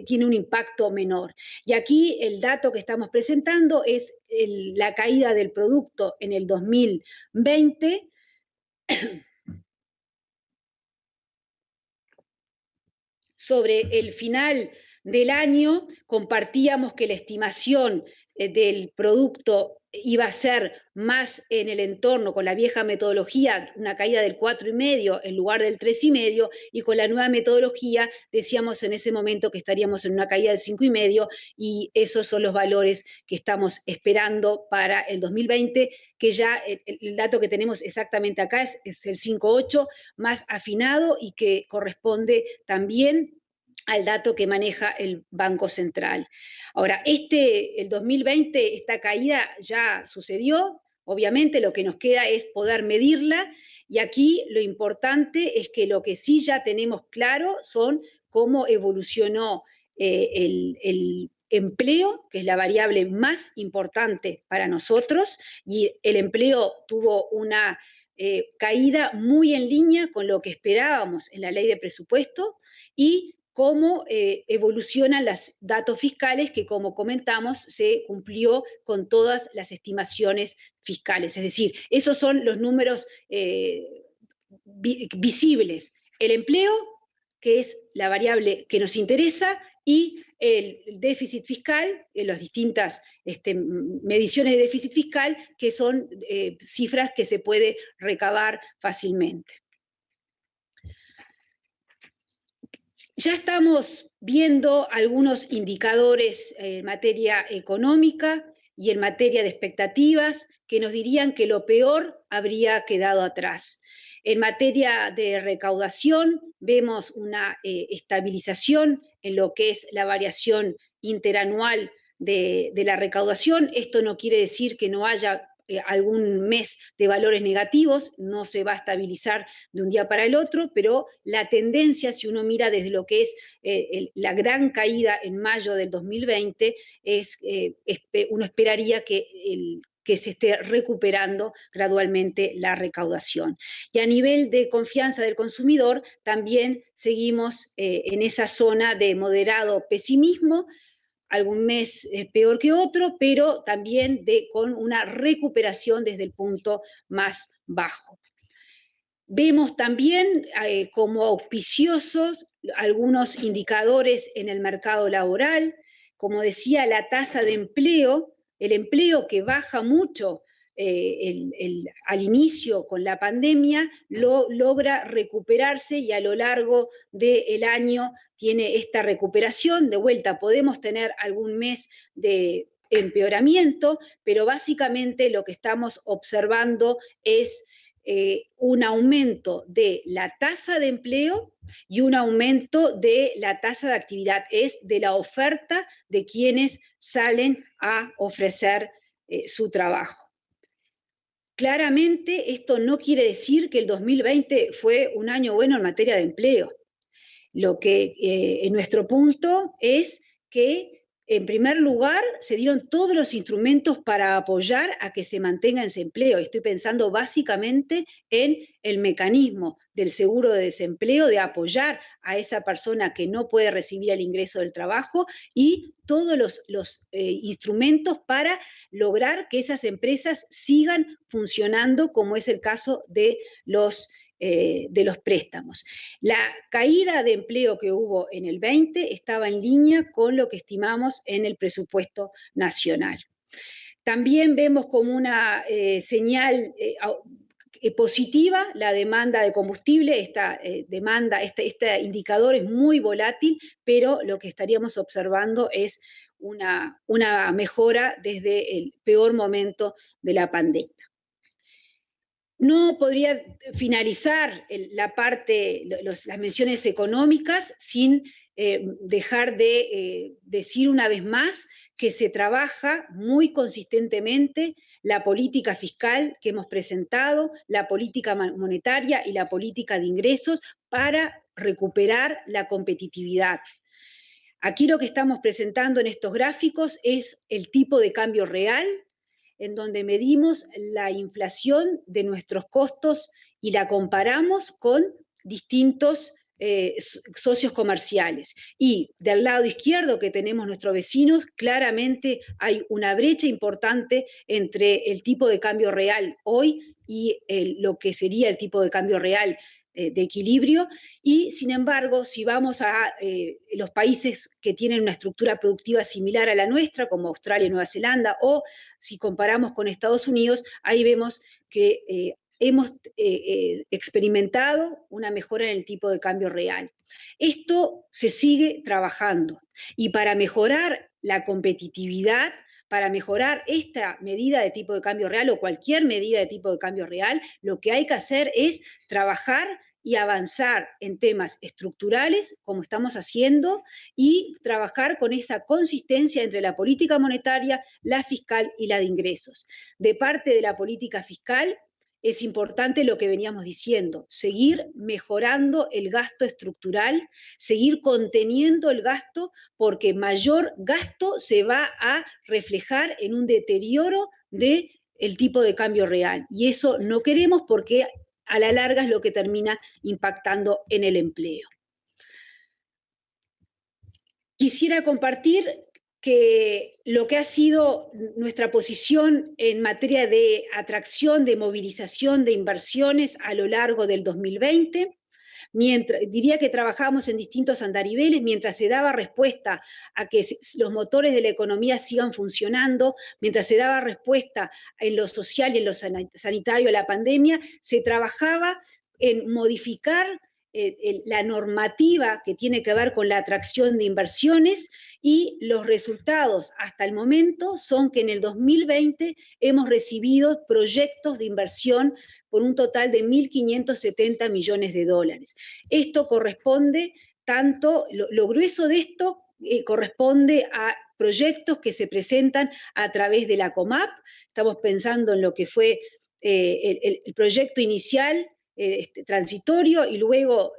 tiene un impacto menor. Y aquí el dato que estamos presentando es la caída del producto en el 2020. Sobre el final del año compartíamos que la estimación del producto iba a ser más en el entorno, con la vieja metodología, una caída del 4,5 en lugar del 3,5, y con la nueva metodología decíamos en ese momento que estaríamos en una caída del 5,5, y esos son los valores que estamos esperando para el 2020, que ya el dato que tenemos exactamente acá es el 5,8, más afinado y que corresponde también al dato que maneja el Banco Central. Ahora, el 2020, esta caída ya sucedió, obviamente lo que nos queda es poder medirla, y aquí lo importante es que lo que sí ya tenemos claro son cómo evolucionó el empleo, que es la variable más importante para nosotros, y el empleo tuvo una caída muy en línea con lo que esperábamos en la ley de presupuesto, y cómo evolucionan los datos fiscales que, como comentamos, se cumplió con todas las estimaciones fiscales. Es decir, esos son los números visibles. El empleo, que es la variable que nos interesa, y el déficit fiscal, las distintas mediciones de déficit fiscal, que son cifras que se puede recabar fácilmente. Ya estamos viendo algunos indicadores en materia económica y en materia de expectativas que nos dirían que lo peor habría quedado atrás. En materia de recaudación vemos una estabilización en lo que es la variación interanual de la recaudación. Esto no quiere decir que no haya algún mes de valores negativos, no se va a estabilizar de un día para el otro, pero la tendencia, si uno mira desde lo que es la gran caída en mayo del 2020, uno esperaría que se esté recuperando gradualmente la recaudación. Y a nivel de confianza del consumidor, también seguimos en esa zona de moderado pesimismo, algún mes peor que otro, pero también con una recuperación desde el punto más bajo. Vemos también como auspiciosos algunos indicadores en el mercado laboral, como decía, la tasa de empleo, el empleo que baja mucho al inicio con la pandemia, logra recuperarse y a lo largo del año tiene esta recuperación. De vuelta, podemos tener algún mes de empeoramiento, pero básicamente lo que estamos observando es un aumento de la tasa de empleo y un aumento de la tasa de actividad, es de la oferta de quienes salen a ofrecer su trabajo. Claramente esto no quiere decir que el 2020 fue un año bueno en materia de empleo. Lo que en nuestro punto es que, en primer lugar, se dieron todos los instrumentos para apoyar a que se mantenga ese empleo. Estoy pensando básicamente en el mecanismo del seguro de desempleo, de apoyar a esa persona que no puede recibir el ingreso del trabajo, y todos los instrumentos para lograr que esas empresas sigan funcionando, como es el caso de los préstamos. La caída de empleo que hubo en el 20 estaba en línea con lo que estimamos en el presupuesto nacional. También vemos como una señal positiva la demanda de combustible. Este indicador es muy volátil, pero lo que estaríamos observando es una mejora desde el peor momento de la pandemia. No podría finalizar las menciones económicas sin dejar de decir una vez más que se trabaja muy consistentemente la política fiscal que hemos presentado, la política monetaria y la política de ingresos para recuperar la competitividad. Aquí lo que estamos presentando en estos gráficos es el tipo de cambio real, en donde medimos la inflación de nuestros costos y la comparamos con distintos socios comerciales. Y del lado izquierdo, que tenemos nuestros vecinos, claramente hay una brecha importante entre el tipo de cambio real hoy y lo que sería el tipo de cambio real de equilibrio. Y sin embargo, si vamos a los países que tienen una estructura productiva similar a la nuestra, como Australia y Nueva Zelanda, o si comparamos con Estados Unidos, ahí vemos que hemos experimentado una mejora en el tipo de cambio real. Esto se sigue trabajando, y para mejorar la competitividad, para mejorar esta medida de tipo de cambio real o cualquier medida de tipo de cambio real, lo que hay que hacer es trabajar y avanzar en temas estructurales, como estamos haciendo, y trabajar con esa consistencia entre la política monetaria, la fiscal y la de ingresos. De parte de la política fiscal, es importante lo que veníamos diciendo, seguir mejorando el gasto estructural, seguir conteniendo el gasto, porque mayor gasto se va a reflejar en un deterioro del tipo de cambio real. Y eso no queremos, porque a la larga es lo que termina impactando en el empleo. Quisiera compartir que lo que ha sido nuestra posición en materia de atracción, de movilización de inversiones a lo largo del 2020, diría que trabajamos en distintos andariveles mientras se daba respuesta a que los motores de la economía sigan funcionando, mientras se daba respuesta en lo social y en lo sanitario a la pandemia, se trabajaba en modificar la normativa que tiene que ver con la atracción de inversiones, y los resultados hasta el momento son que en el 2020 hemos recibido proyectos de inversión por un total de 1.570 millones de dólares. Esto corresponde lo grueso de esto corresponde a proyectos que se presentan a través de la COMAP. Estamos pensando en lo que fue el proyecto inicial, transitorio, y luego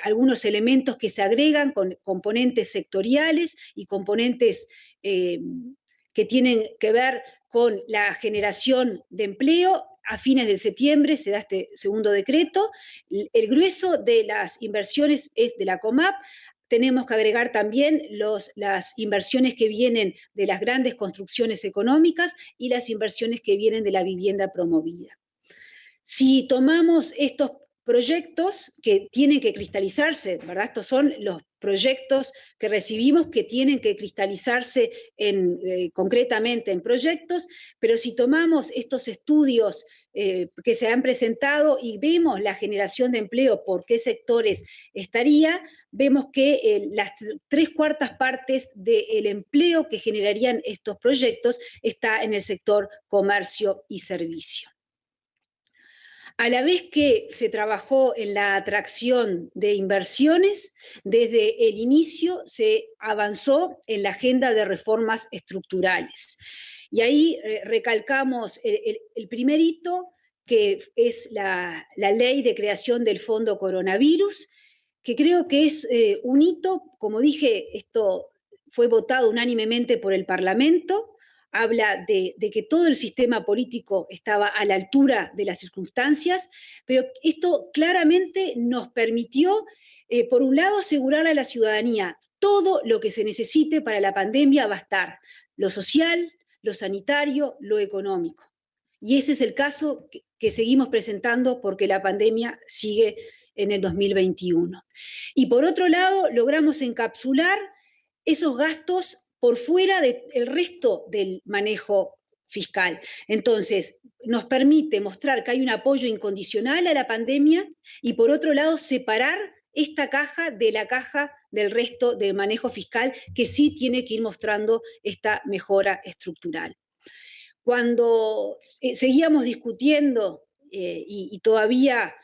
algunos elementos que se agregan con componentes sectoriales y componentes que tienen que ver con la generación de empleo. A fines de septiembre se da este segundo decreto. El grueso de las inversiones es de la COMAP. Tenemos que agregar también las inversiones que vienen de las grandes construcciones económicas y las inversiones que vienen de la vivienda promovida. Si tomamos estos proyectos que tienen que cristalizarse, ¿verdad? Estos son los proyectos que recibimos que tienen que cristalizarse concretamente en proyectos, pero si tomamos estos estudios que se han presentado y vemos la generación de empleo, por qué sectores estaría, vemos que las 3/4 partes del empleo que generarían estos proyectos está en el sector comercio y servicio. A la vez que se trabajó en la atracción de inversiones, desde el inicio se avanzó en la agenda de reformas estructurales. Y ahí recalcamos el primer hito, que es la ley de creación del Fondo Coronavirus, que creo que es un hito, como dije, esto fue votado unánimemente por el Parlamento, habla de que todo el sistema político estaba a la altura de las circunstancias, pero esto claramente nos permitió, por un lado, asegurar a la ciudadanía todo lo que se necesite para la pandemia va a estar, lo social, lo sanitario, lo económico. Y ese es el caso que seguimos presentando porque la pandemia sigue en el 2021. Y por otro lado, logramos encapsular esos gastos por fuera del resto del manejo fiscal. Entonces, nos permite mostrar que hay un apoyo incondicional a la pandemia y por otro lado, separar esta caja de la caja del resto del manejo fiscal que sí tiene que ir mostrando esta mejora estructural. Cuando seguíamos discutiendo y todavía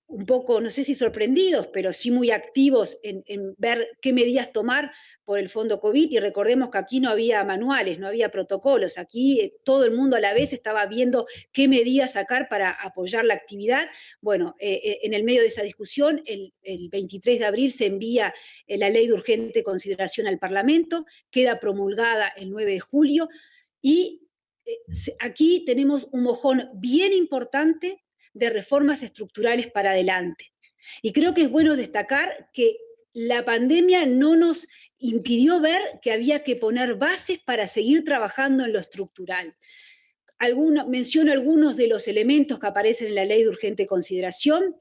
un poco, no sé si sorprendidos, pero sí muy activos en ver qué medidas tomar por el fondo COVID, y recordemos que aquí no había manuales, no había protocolos, aquí todo el mundo a la vez estaba viendo qué medidas sacar para apoyar la actividad. Bueno, en el medio de esa discusión, el 23 de abril se envía la ley de urgente consideración al Parlamento, queda promulgada el 9 de julio, y aquí tenemos un mojón bien importante de reformas estructurales para adelante. Y creo que es bueno destacar que la pandemia no nos impidió ver que había que poner bases para seguir trabajando en lo estructural. Menciono algunos de los elementos que aparecen en la ley de urgente consideración.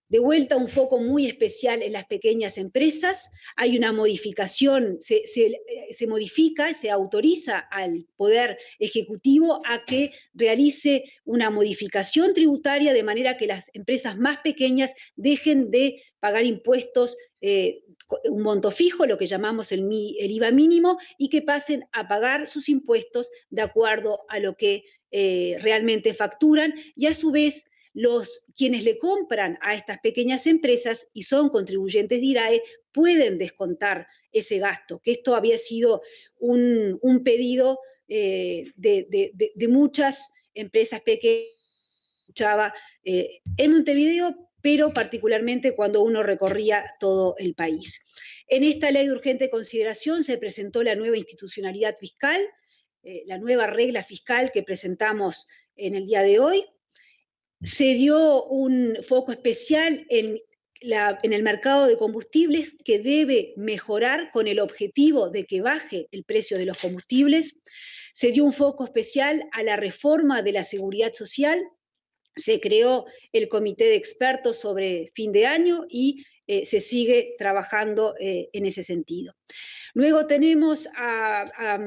De vuelta, un foco muy especial en las pequeñas empresas. Hay una modificación, se modifica, se autoriza al Poder Ejecutivo a que realice una modificación tributaria de manera que las empresas más pequeñas dejen de pagar impuestos, un monto fijo, lo que llamamos el IVA mínimo, y que pasen a pagar sus impuestos de acuerdo a lo que realmente facturan, y a su vez quienes le compran a estas pequeñas empresas y son contribuyentes de IRAE pueden descontar ese gasto, que esto había sido un pedido de muchas empresas pequeñas en Montevideo, pero particularmente cuando uno recorría todo el país. En esta ley de urgente consideración se presentó la nueva institucionalidad fiscal, la nueva regla fiscal que presentamos en el día de hoy. Se dio un foco especial en el mercado de combustibles, que debe mejorar con el objetivo de que baje el precio de los combustibles. Se dio un foco especial a la reforma de la seguridad social. Se creó el comité de expertos sobre fin de año y se sigue trabajando en ese sentido. Luego tenemos a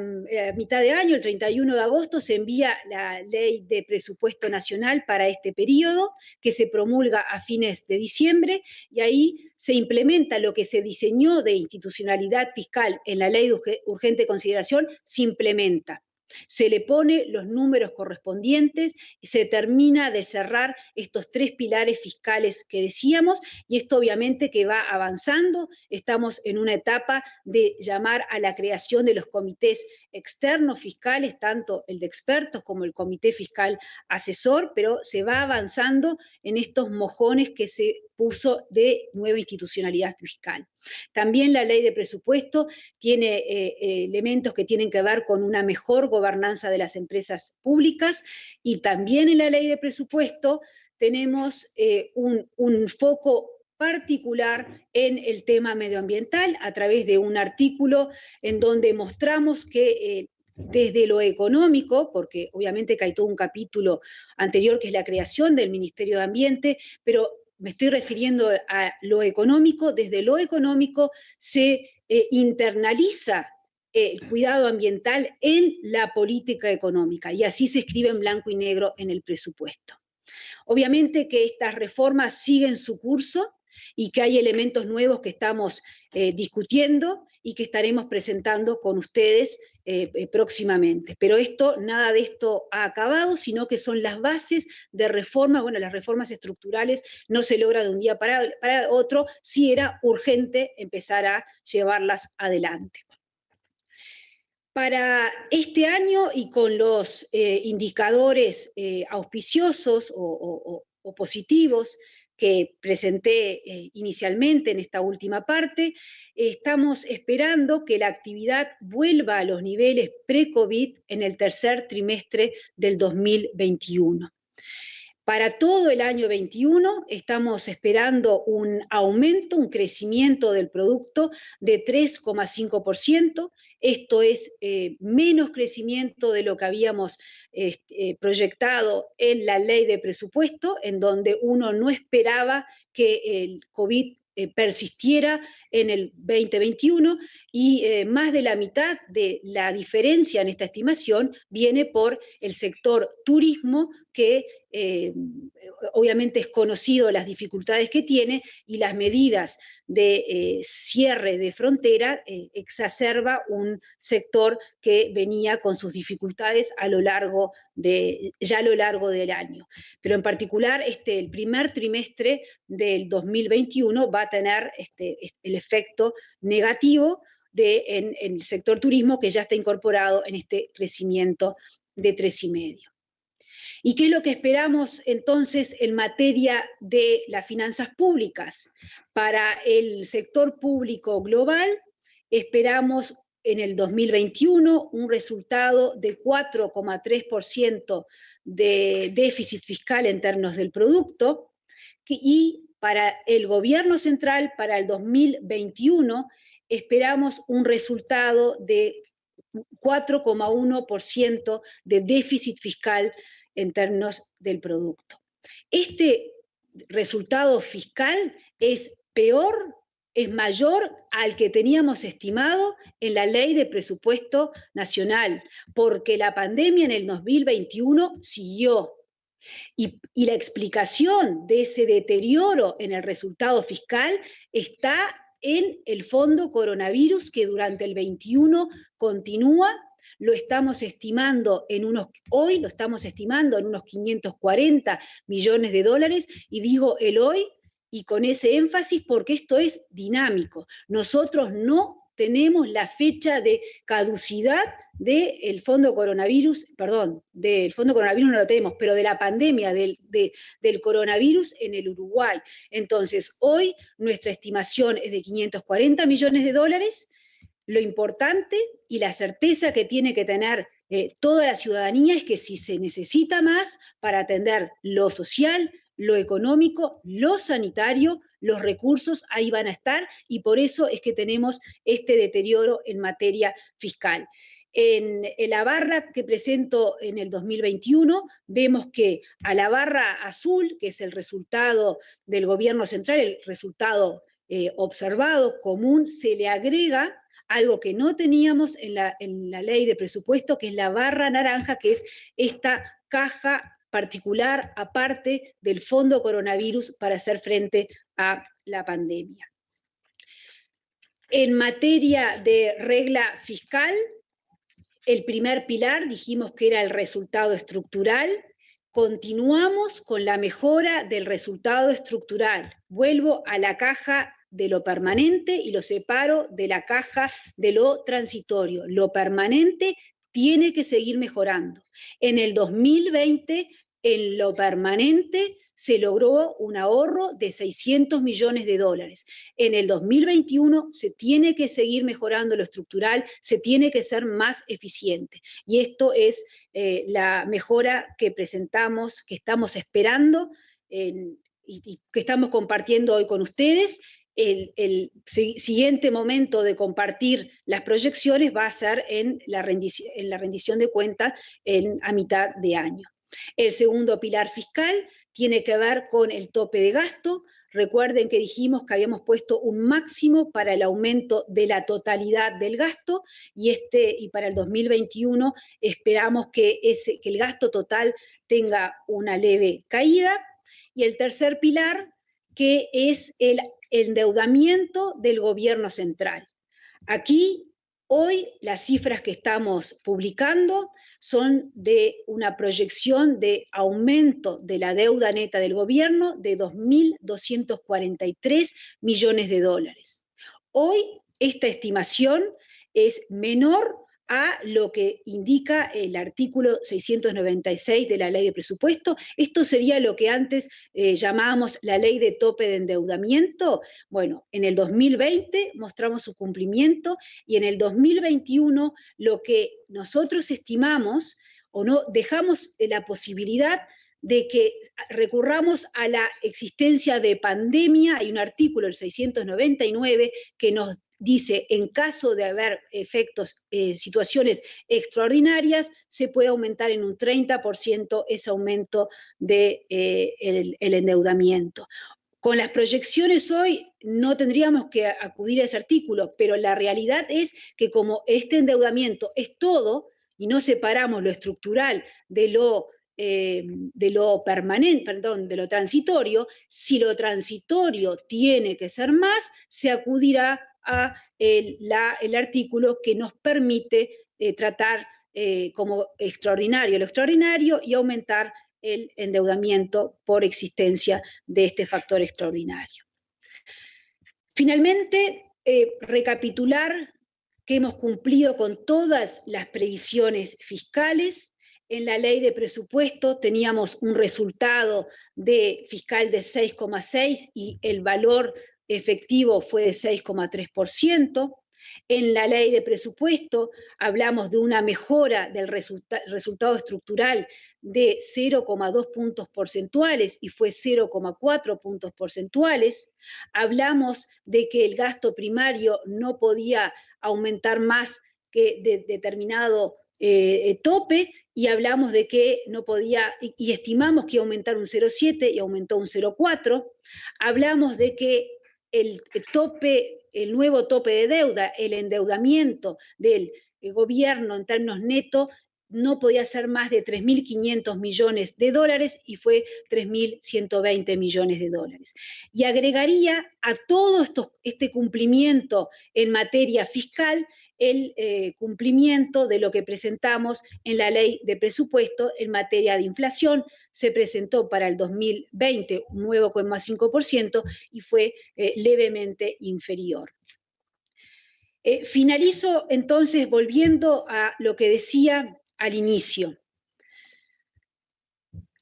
mitad de año, el 31 de agosto, se envía la ley de presupuesto nacional para este periodo, que se promulga a fines de diciembre, y ahí se implementa lo que se diseñó de institucionalidad fiscal en la ley de urgente consideración, se implementa. Se le pone los números correspondientes y se termina de cerrar estos 3 pilares fiscales que decíamos, y esto obviamente que va avanzando. Estamos en una etapa de llamar a la creación de los comités externos fiscales, tanto el de expertos como el comité fiscal asesor, pero se va avanzando en estos mojones que se puso de nueva institucionalidad fiscal. También la ley de presupuesto tiene elementos que tienen que ver con una mejor gobernanza de las empresas públicas, y también en la ley de presupuesto tenemos un foco particular en el tema medioambiental a través de un artículo en donde mostramos que desde lo económico, porque obviamente que hay todo un capítulo anterior que es la creación del Ministerio de Ambiente, pero me estoy refiriendo a lo económico. Desde lo económico se internaliza el cuidado ambiental en la política económica, y así se escribe en blanco y negro en el presupuesto. Obviamente que estas reformas siguen su curso y que hay elementos nuevos que estamos discutiendo y que estaremos presentando con ustedes próximamente. Pero nada de esto ha acabado, sino que son las bases de reforma. Bueno, las reformas estructurales no se logra de un día para otro, sí era urgente empezar a llevarlas adelante. Para este año, y con los indicadores auspiciosos o positivos que presenté inicialmente en esta última parte, estamos esperando que la actividad vuelva a los niveles pre-COVID en el tercer trimestre del 2021. Para todo el año 21 estamos esperando un aumento, un crecimiento del producto de 3,5%. Esto es menos crecimiento de lo que habíamos proyectado en la ley de presupuesto, en donde uno no esperaba que el COVID persistiera en el 2021, y más de la mitad de la diferencia en esta estimación viene por el sector turismo, que obviamente es conocido las dificultades que tiene, y las medidas de cierre de frontera exacerba un sector que venía con sus dificultades ya a lo largo del año. Pero en particular el primer trimestre del 2021 va a tener el efecto negativo en el sector turismo, que ya está incorporado en este crecimiento de 3,5%. ¿Y qué es lo que esperamos entonces en materia de las finanzas públicas? Para el sector público global esperamos en el 2021 un resultado de 4,3% de déficit fiscal en términos del producto, y para el gobierno central, para el 2021, esperamos un resultado de 4,1% de déficit fiscal en términos del producto. Este resultado fiscal es peor, es mayor al que teníamos estimado en la Ley de Presupuesto Nacional, porque la pandemia en el 2021 siguió. Y la explicación de ese deterioro en el resultado fiscal está en el fondo coronavirus, que durante el 21 continúa. Lo estamos estimando hoy lo estamos estimando en unos 540 millones de dólares, y digo el hoy y con ese énfasis porque esto es dinámico. Nosotros no tenemos la fecha de caducidad del fondo coronavirus, del fondo coronavirus no lo tenemos, pero de la pandemia del coronavirus en el Uruguay. Entonces, hoy nuestra estimación es de 540 millones de dólares. Lo importante y la certeza que tiene que tener toda la ciudadanía es que si se necesita más para atender lo social, lo económico, lo sanitario, los recursos ahí van a estar, y por eso es que tenemos este deterioro en materia fiscal. En la barra que presento en el 2021, vemos que a la barra azul, que es el resultado del gobierno central, el resultado observado común, se le agrega algo que no teníamos en la ley de presupuesto, que es la barra naranja, que es esta caja particular aparte del fondo coronavirus para hacer frente a la pandemia. En materia de regla fiscal, el primer pilar dijimos que era el resultado estructural. Continuamos con la mejora del resultado estructural. Vuelvo a la caja de lo permanente y lo separo de la caja de lo transitorio. Lo permanente tiene que seguir mejorando. En el 2020, en lo permanente, se logró un ahorro de 600 millones de dólares. En el 2021 se tiene que seguir mejorando lo estructural, se tiene que ser más eficiente. Y esto es la mejora que presentamos, que estamos esperando y que estamos compartiendo hoy con ustedes. siguiente momento de compartir las proyecciones va a ser en la rendición de cuentas a mitad de año. El segundo pilar fiscal tiene que ver con el tope de gasto. Recuerden que dijimos que habíamos puesto un máximo para el aumento de la totalidad del gasto y para el 2021 esperamos que el gasto total tenga una leve caída. Y el tercer pilar, que es el endeudamiento del gobierno central. Aquí, hoy, las cifras que estamos publicando son de una proyección de aumento de la deuda neta del gobierno de 2.243 millones de dólares. Hoy, esta estimación es menor a lo que indica el artículo 696 de la Ley de Presupuesto. Esto sería lo que antes llamábamos la Ley de Tope de Endeudamiento. Bueno, en el 2020 mostramos su cumplimiento y en el 2021 lo que nosotros estimamos o no dejamos la posibilidad de que recurramos a la existencia de pandemia. Hay un artículo, el 699, que nos dice, en caso de haber situaciones extraordinarias, se puede aumentar en un 30% ese aumento del endeudamiento. Con las proyecciones hoy no tendríamos que acudir a ese artículo, pero la realidad es que como este endeudamiento es todo, y no separamos lo estructural de lo permanente, perdón, de lo transitorio, si lo transitorio tiene que ser más, se acudirá a el artículo que nos permite tratar como extraordinario lo extraordinario y aumentar el endeudamiento por existencia de este factor extraordinario. Finalmente, recapitular que hemos cumplido con todas las previsiones fiscales. En la ley de presupuesto teníamos un resultado fiscal de 6,6 y el valor efectivo fue de 6,3%. En la ley de presupuesto hablamos de una mejora del resultado estructural de 0,2 puntos porcentuales y fue 0,4 puntos porcentuales. Hablamos de que el gasto primario no podía aumentar más que de determinado tope y hablamos de que no podía, y estimamos que iba a aumentar un 0,7 y aumentó un 0,4. Hablamos de que el nuevo tope de deuda, el endeudamiento del gobierno en términos netos, no podía ser más de 3.500 millones de dólares y fue 3.120 millones de dólares. Y agregaría a todo este cumplimiento en materia fiscal el cumplimiento de lo que presentamos en la ley de presupuesto en materia de inflación. Se presentó para el 2020 un 9,5% y fue levemente inferior. Finalizo entonces volviendo a lo que decía al inicio.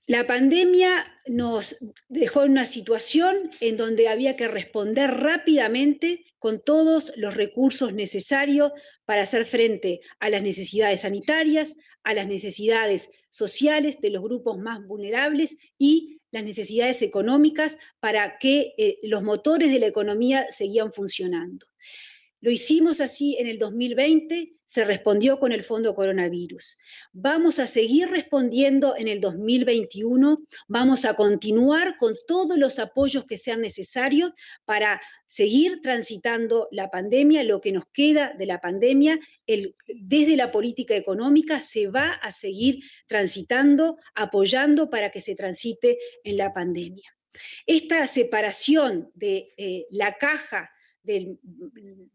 La pandemia nos dejó en una situación en donde había que responder rápidamente con todos los recursos necesarios para hacer frente a las necesidades sanitarias, a las necesidades sociales de los grupos más vulnerables y las necesidades económicas para que los motores de la economía seguían funcionando. Lo hicimos así en el 2020, se respondió con el Fondo Coronavirus. Vamos a seguir respondiendo en el 2021, vamos a continuar con todos los apoyos que sean necesarios para seguir transitando la pandemia, lo que nos queda de la pandemia. Desde la política económica se va a seguir transitando, apoyando para que se transite en la pandemia. Esta separación de la caja del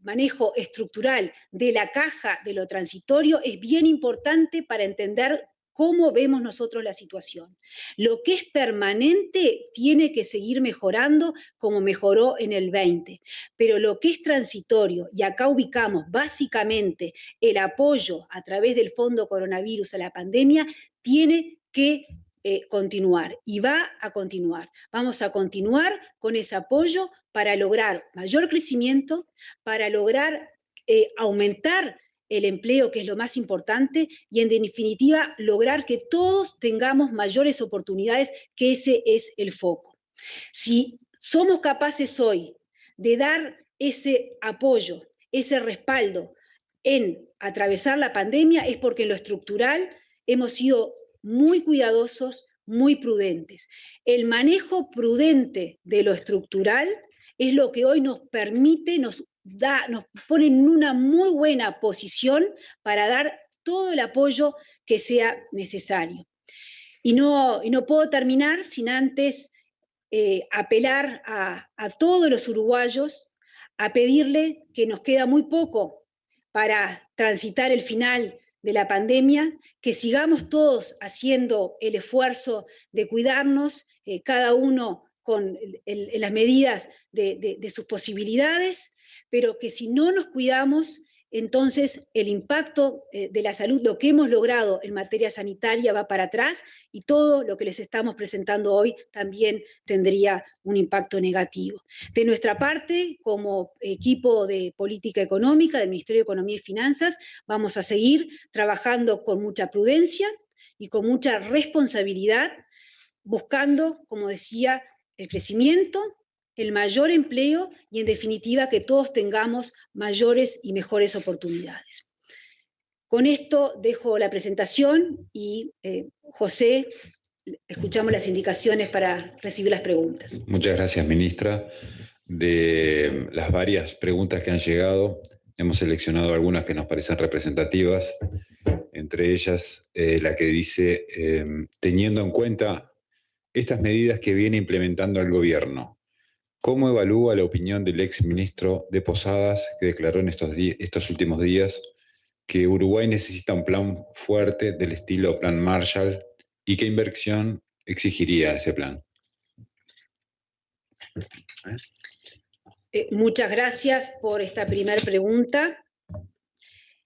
manejo estructural de la caja de lo transitorio es bien importante para entender cómo vemos nosotros la situación. Lo que es permanente tiene que seguir mejorando como mejoró en el 20, pero lo que es transitorio, y acá ubicamos básicamente el apoyo a través del Fondo Coronavirus a la pandemia, tiene que continuar y va a continuar. Vamos a continuar con ese apoyo para lograr mayor crecimiento, para lograr aumentar el empleo, que es lo más importante, y en definitiva lograr que todos tengamos mayores oportunidades, que ese es el foco. Si somos capaces hoy de dar ese apoyo, ese respaldo en atravesar la pandemia es porque en lo estructural hemos sido muy cuidadosos, muy prudentes. El manejo prudente de lo estructural es lo que hoy nos permite, nos pone en una muy buena posición para dar todo el apoyo que sea necesario. Y no puedo terminar sin antes apelar a todos los uruguayos a pedirle que nos queda muy poco para transitar el final de la pandemia, que sigamos todos haciendo el esfuerzo de cuidarnos, cada uno con las medidas de sus posibilidades, pero que si no nos cuidamos, entonces el impacto de la salud, lo que hemos logrado en materia sanitaria va para atrás y todo lo que les estamos presentando hoy también tendría un impacto negativo. De nuestra parte, como equipo de política económica del Ministerio de Economía y Finanzas, vamos a seguir trabajando con mucha prudencia y con mucha responsabilidad, buscando, como decía, el crecimiento, el mayor empleo y, en definitiva, que todos tengamos mayores y mejores oportunidades. Con esto dejo la presentación y, José, escuchamos las indicaciones para recibir las preguntas. Muchas gracias, ministra. De las varias preguntas que han llegado, hemos seleccionado algunas que nos parecen representativas, entre ellas la que dice, teniendo en cuenta estas medidas que viene implementando el gobierno, ¿cómo evalúa la opinión del ex ministro de Posadas, que declaró en estos últimos días que Uruguay necesita un plan fuerte del estilo Plan Marshall y qué inversión exigiría ese plan? Muchas gracias por esta primera pregunta.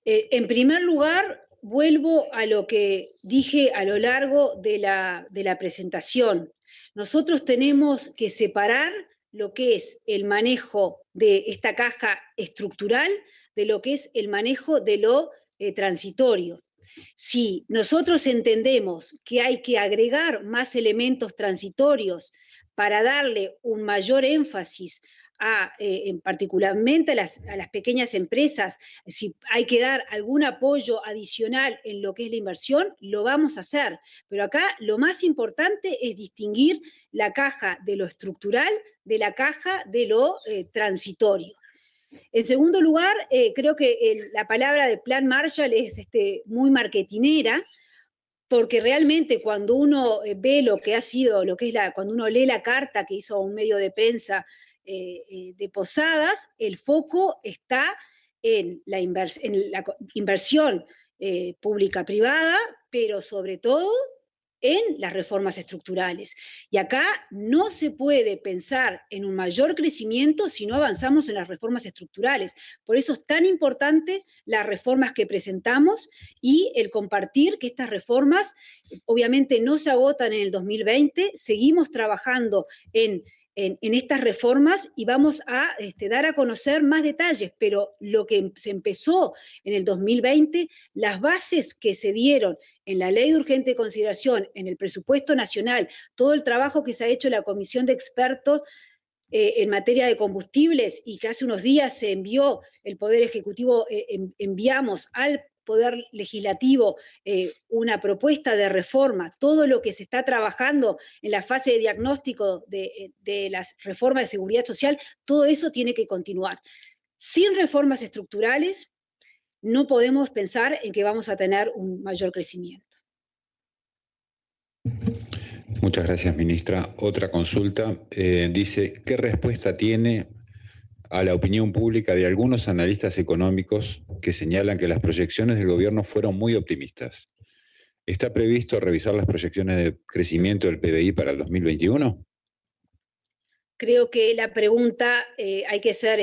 En primer lugar, vuelvo a lo que dije a lo largo de la presentación. Nosotros tenemos que separar lo que es el manejo de esta caja estructural de lo que es el manejo de lo transitorio. Si nosotros entendemos que hay que agregar más elementos transitorios para darle un mayor énfasis particularmente a las pequeñas empresas, si hay que dar algún apoyo adicional en lo que es la inversión, lo vamos a hacer. Pero acá lo más importante es distinguir la caja de lo estructural de la caja de lo transitorio. En segundo lugar, creo que la palabra de Plan Marshall es muy marketinera, porque realmente cuando uno ve lo que ha sido, cuando uno lee la carta que hizo un medio de prensa de Posadas, el foco está en la inversión pública-privada, pero sobre todo en las reformas estructurales. Y acá no se puede pensar en un mayor crecimiento si no avanzamos en las reformas estructurales. Por eso es tan importante las reformas que presentamos y el compartir que estas reformas obviamente no se agotan en el 2020, seguimos trabajando en estas reformas y vamos a dar a conocer más detalles, pero lo que se empezó en el 2020, las bases que se dieron en la Ley de Urgente Consideración, en el presupuesto nacional, todo el trabajo que se ha hecho en la Comisión de Expertos en materia de combustibles y que hace unos días se envió, el Poder Ejecutivo enviamos al Poder Legislativo una propuesta de reforma, todo lo que se está trabajando en la fase de diagnóstico de las reformas de seguridad social, todo eso tiene que continuar. Sin reformas estructurales no podemos pensar en que vamos a tener un mayor crecimiento. Muchas gracias, ministra. Otra consulta dice, ¿qué respuesta tiene a la opinión pública de algunos analistas económicos que señalan que las proyecciones del gobierno fueron muy optimistas? ¿Está previsto revisar las proyecciones de crecimiento del PBI para el 2021? Creo que la pregunta hay que ser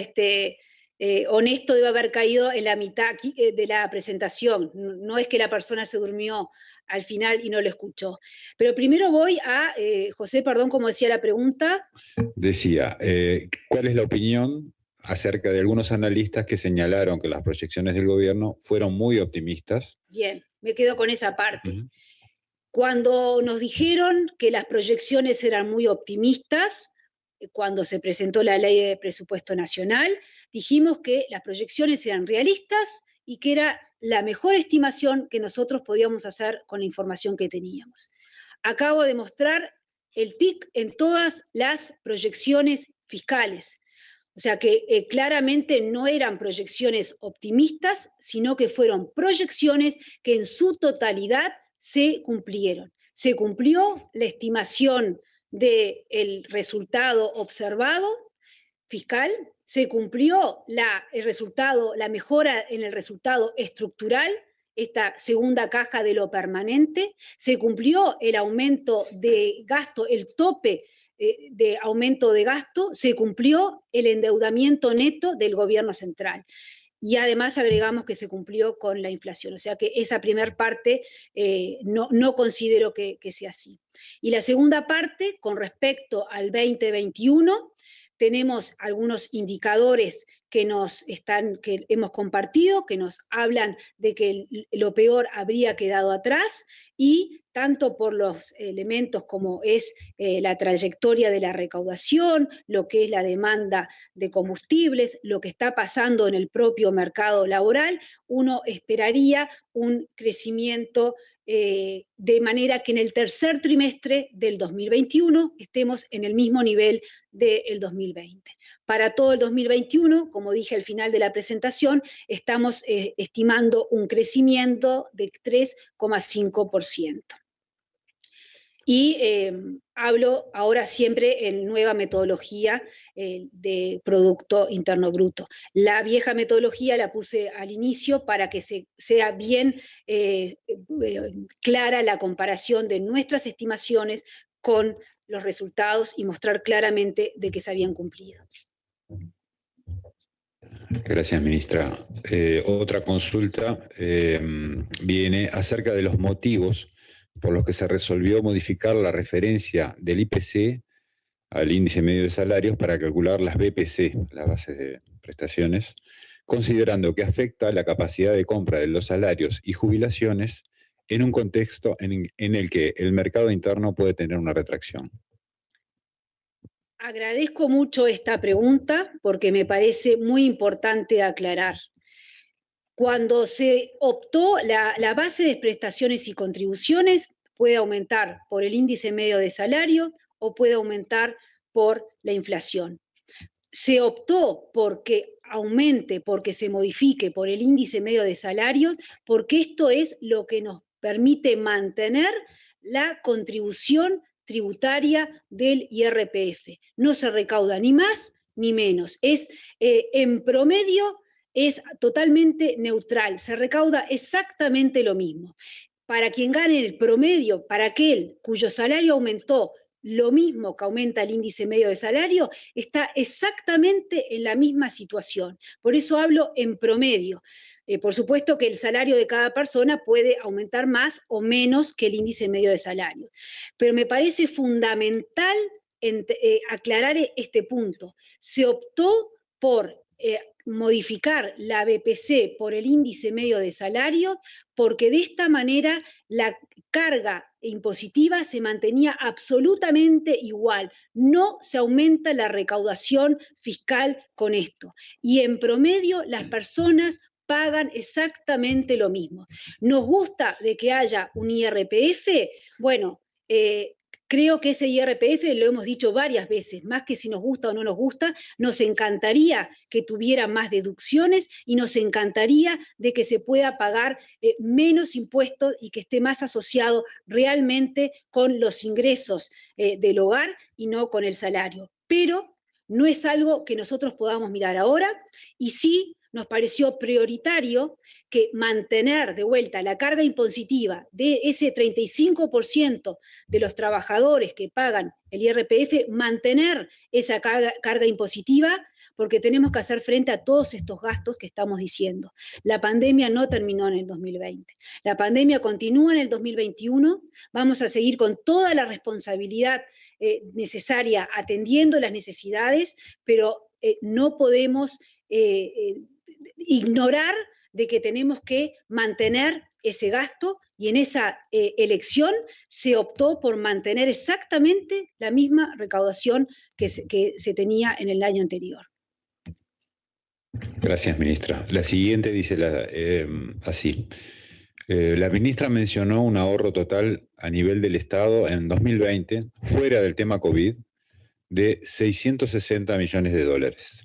honesto, debe haber caído en la mitad de la presentación. No es que la persona se durmió al final y no lo escuchó. Pero primero voy a, José, perdón, ¿cómo decía la pregunta? Decía, ¿cuál es la opinión acerca de algunos analistas que señalaron que las proyecciones del gobierno fueron muy optimistas? Bien, me quedo con esa parte. Cuando nos dijeron que las proyecciones eran muy optimistas, cuando se presentó la ley de presupuesto nacional, dijimos que las proyecciones eran realistas y que era la mejor estimación que nosotros podíamos hacer con la información que teníamos. Acabo de mostrar el TIC en todas las proyecciones fiscales. O sea que claramente no eran proyecciones optimistas, sino que fueron proyecciones que en su totalidad se cumplieron. Se cumplió la estimación del resultado observado fiscal, se cumplió la mejora en el resultado estructural, esta segunda caja de lo permanente, se cumplió el aumento de gasto, el tope de aumento de gasto, se cumplió el endeudamiento neto del gobierno central. Y además agregamos que se cumplió con la inflación. O sea que esa primera parte no considero que sea así. Y la segunda parte, con respecto al 2021, tenemos algunos indicadores que hemos compartido, que nos hablan de que lo peor habría quedado atrás, y tanto por los elementos como es la trayectoria de la recaudación, lo que es la demanda de combustibles, lo que está pasando en el propio mercado laboral, uno esperaría un crecimiento de manera que en el tercer trimestre del 2021 estemos en el mismo nivel del 2020. Para todo el 2021, como dije al final de la presentación, estamos estimando un crecimiento de 3,5%. Y hablo ahora siempre en nueva metodología de Producto Interno Bruto. La vieja metodología la puse al inicio para que sea bien clara la comparación de nuestras estimaciones con los resultados y mostrar claramente de que se habían cumplido. Gracias, ministra. Otra consulta viene acerca de los motivos por los que se resolvió modificar la referencia del IPC al índice medio de salarios para calcular las BPC, las bases de prestaciones, considerando que afecta la capacidad de compra de los salarios y jubilaciones en un contexto en el que el mercado interno puede tener una retracción. Agradezco mucho esta pregunta porque me parece muy importante aclarar. Cuando se optó, la base de prestaciones y contribuciones puede aumentar por el índice medio de salario o puede aumentar por la inflación. Se optó porque aumente, porque se modifique por el índice medio de salarios, porque esto es lo que nos permite mantener la contribución tributaria del IRPF. No se recauda ni más ni menos. En promedio es totalmente neutral, se recauda exactamente lo mismo. Para quien gane el promedio, para aquel cuyo salario aumentó lo mismo que aumenta el índice medio de salario, está exactamente en la misma situación. Por eso hablo en promedio. Por supuesto que el salario de cada persona puede aumentar más o menos que el índice medio de salario. Pero me parece fundamental aclarar este punto. Se optó por modificar la BPC por el índice medio de salario porque de esta manera la carga impositiva se mantenía absolutamente igual, no se aumenta la recaudación fiscal con esto. Y en promedio las personas pagan exactamente lo mismo. ¿Nos gusta de que haya un IRPF? Bueno, creo que ese IRPF, lo hemos dicho varias veces, más que si nos gusta o no nos gusta, nos encantaría que tuviera más deducciones y nos encantaría de que se pueda pagar menos impuestos y que esté más asociado realmente con los ingresos del hogar y no con el salario. Pero no es algo que nosotros podamos mirar ahora y sí nos pareció prioritario que mantener de vuelta la carga impositiva de ese 35% de los trabajadores que pagan el IRPF, mantener esa carga impositiva, porque tenemos que hacer frente a todos estos gastos que estamos diciendo. La pandemia no terminó en el 2020. La pandemia continúa en el 2021. Vamos a seguir con toda la responsabilidad necesaria atendiendo las necesidades, pero no podemos ignorar de que tenemos que mantener ese gasto y en esa elección se optó por mantener exactamente la misma recaudación que se tenía en el año anterior. Gracias, ministra. La siguiente dice así. La ministra mencionó un ahorro total a nivel del Estado en 2020, fuera del tema COVID, de 660 millones de dólares.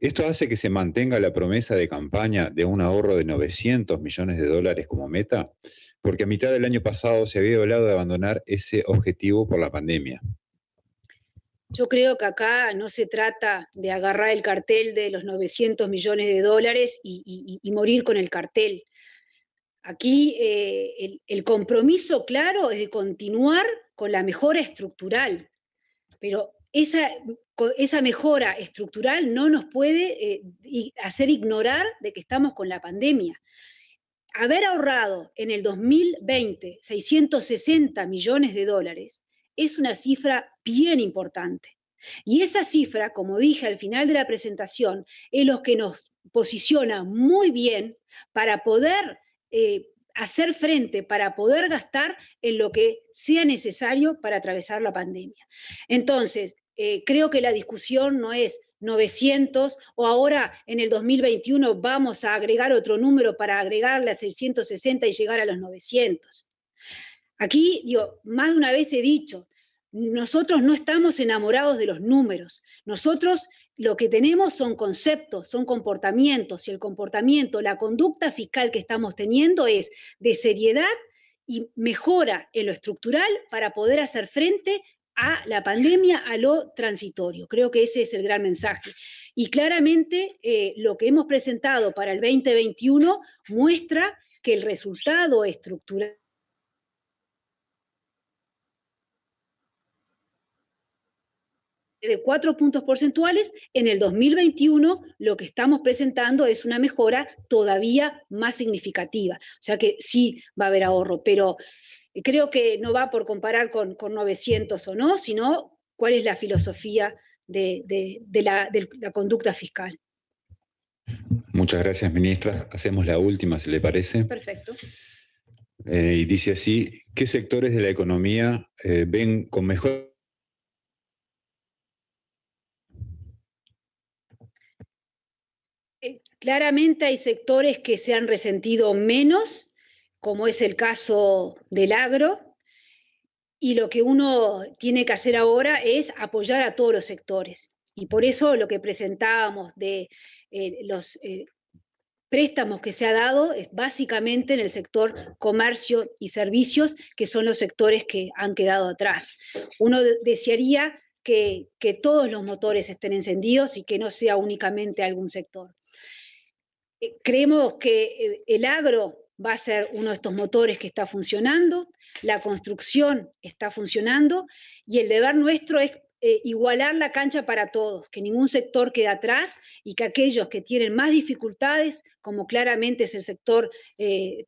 ¿Esto hace que se mantenga la promesa de campaña de un ahorro de 900 millones de dólares como meta? Porque a mitad del año pasado se había hablado de abandonar ese objetivo por la pandemia. Yo creo que acá no se trata de agarrar el cartel de los 900 millones de dólares y morir con el cartel. Aquí el compromiso claro es de continuar con la mejora estructural, pero esa mejora estructural no nos puede hacer ignorar de que estamos con la pandemia. Haber ahorrado en el 2020 660 millones de dólares es una cifra bien importante. Y esa cifra, como dije al final de la presentación, es lo que nos posiciona muy bien para poder hacer frente, para poder gastar en lo que sea necesario para atravesar la pandemia. Entonces, creo que la discusión no es 900 o ahora en el 2021 vamos a agregar otro número para agregarle a 660 y llegar a los 900. Aquí, más de una vez he dicho, nosotros no estamos enamorados de los números. Nosotros lo que tenemos son conceptos, son comportamientos, y el comportamiento, la conducta fiscal que estamos teniendo es de seriedad y mejora en lo estructural para poder hacer frente a la pandemia, a lo transitorio. Creo que ese es el gran mensaje. Y claramente lo que hemos presentado para el 2021 muestra que el resultado estructural de 4 puntos porcentuales, en el 2021 lo que estamos presentando es una mejora todavía más significativa. O sea que sí va a haber ahorro, pero creo que no va por comparar con 900 o no, sino cuál es la filosofía de la conducta fiscal. Muchas gracias, ministra. Hacemos la última, si le parece. Perfecto. Y dice así, ¿qué sectores de la economía ven con mejor... Claramente hay sectores que se han resentido menos, como es el caso del agro, y lo que uno tiene que hacer ahora es apoyar a todos los sectores. Y por eso lo que presentábamos de los préstamos que se ha dado es básicamente en el sector comercio y servicios, que son los sectores que han quedado atrás. Uno desearía que todos los motores estén encendidos y que no sea únicamente algún sector. Creemos que el agro va a ser uno de estos motores que está funcionando, la construcción está funcionando y el deber nuestro es igualar la cancha para todos, que ningún sector quede atrás y que aquellos que tienen más dificultades, como claramente es el sector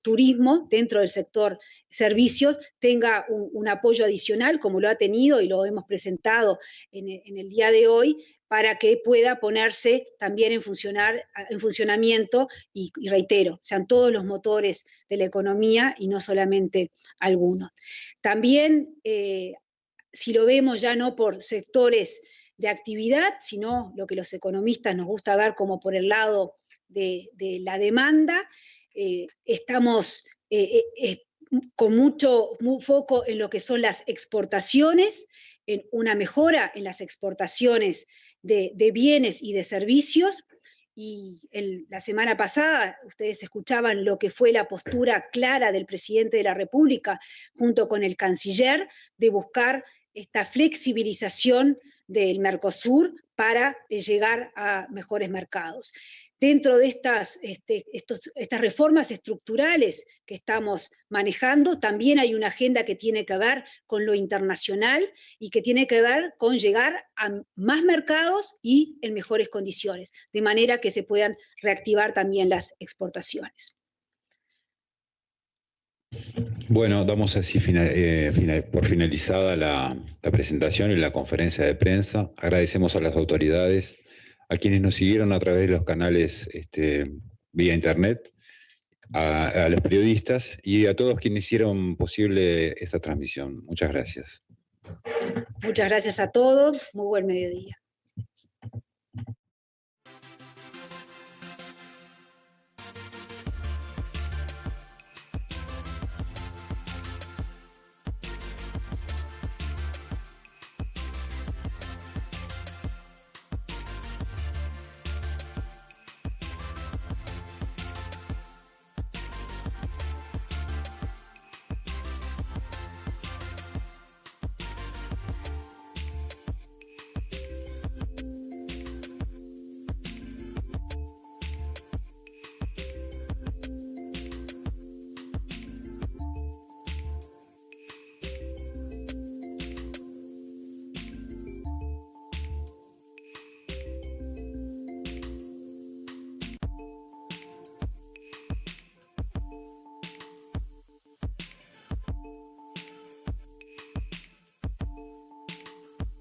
turismo, dentro del sector servicios, tenga un apoyo adicional, como lo ha tenido y lo hemos presentado en el día de hoy, para que pueda ponerse también en funcionamiento y reitero, sean todos los motores de la economía y no solamente algunos. También, si lo vemos ya no por sectores de actividad, sino lo que los economistas nos gusta ver como por el lado de la demanda, estamos con mucho foco en lo que son las exportaciones, en una mejora en las exportaciones de bienes y de servicios, y la semana pasada ustedes escuchaban lo que fue la postura clara del presidente de la República junto con el canciller de buscar esta flexibilización del Mercosur para llegar a mejores mercados. Dentro de estas reformas estructurales que estamos manejando, también hay una agenda que tiene que ver con lo internacional y que tiene que ver con llegar a más mercados y en mejores condiciones, de manera que se puedan reactivar también las exportaciones. Bueno, damos así por finalizada la presentación y la conferencia de prensa. Agradecemos a las autoridades, a quienes nos siguieron a través de los canales vía internet. a los periodistas y a todos quienes hicieron posible esta transmisión. Muchas gracias. Muchas gracias a todos. Muy buen mediodía.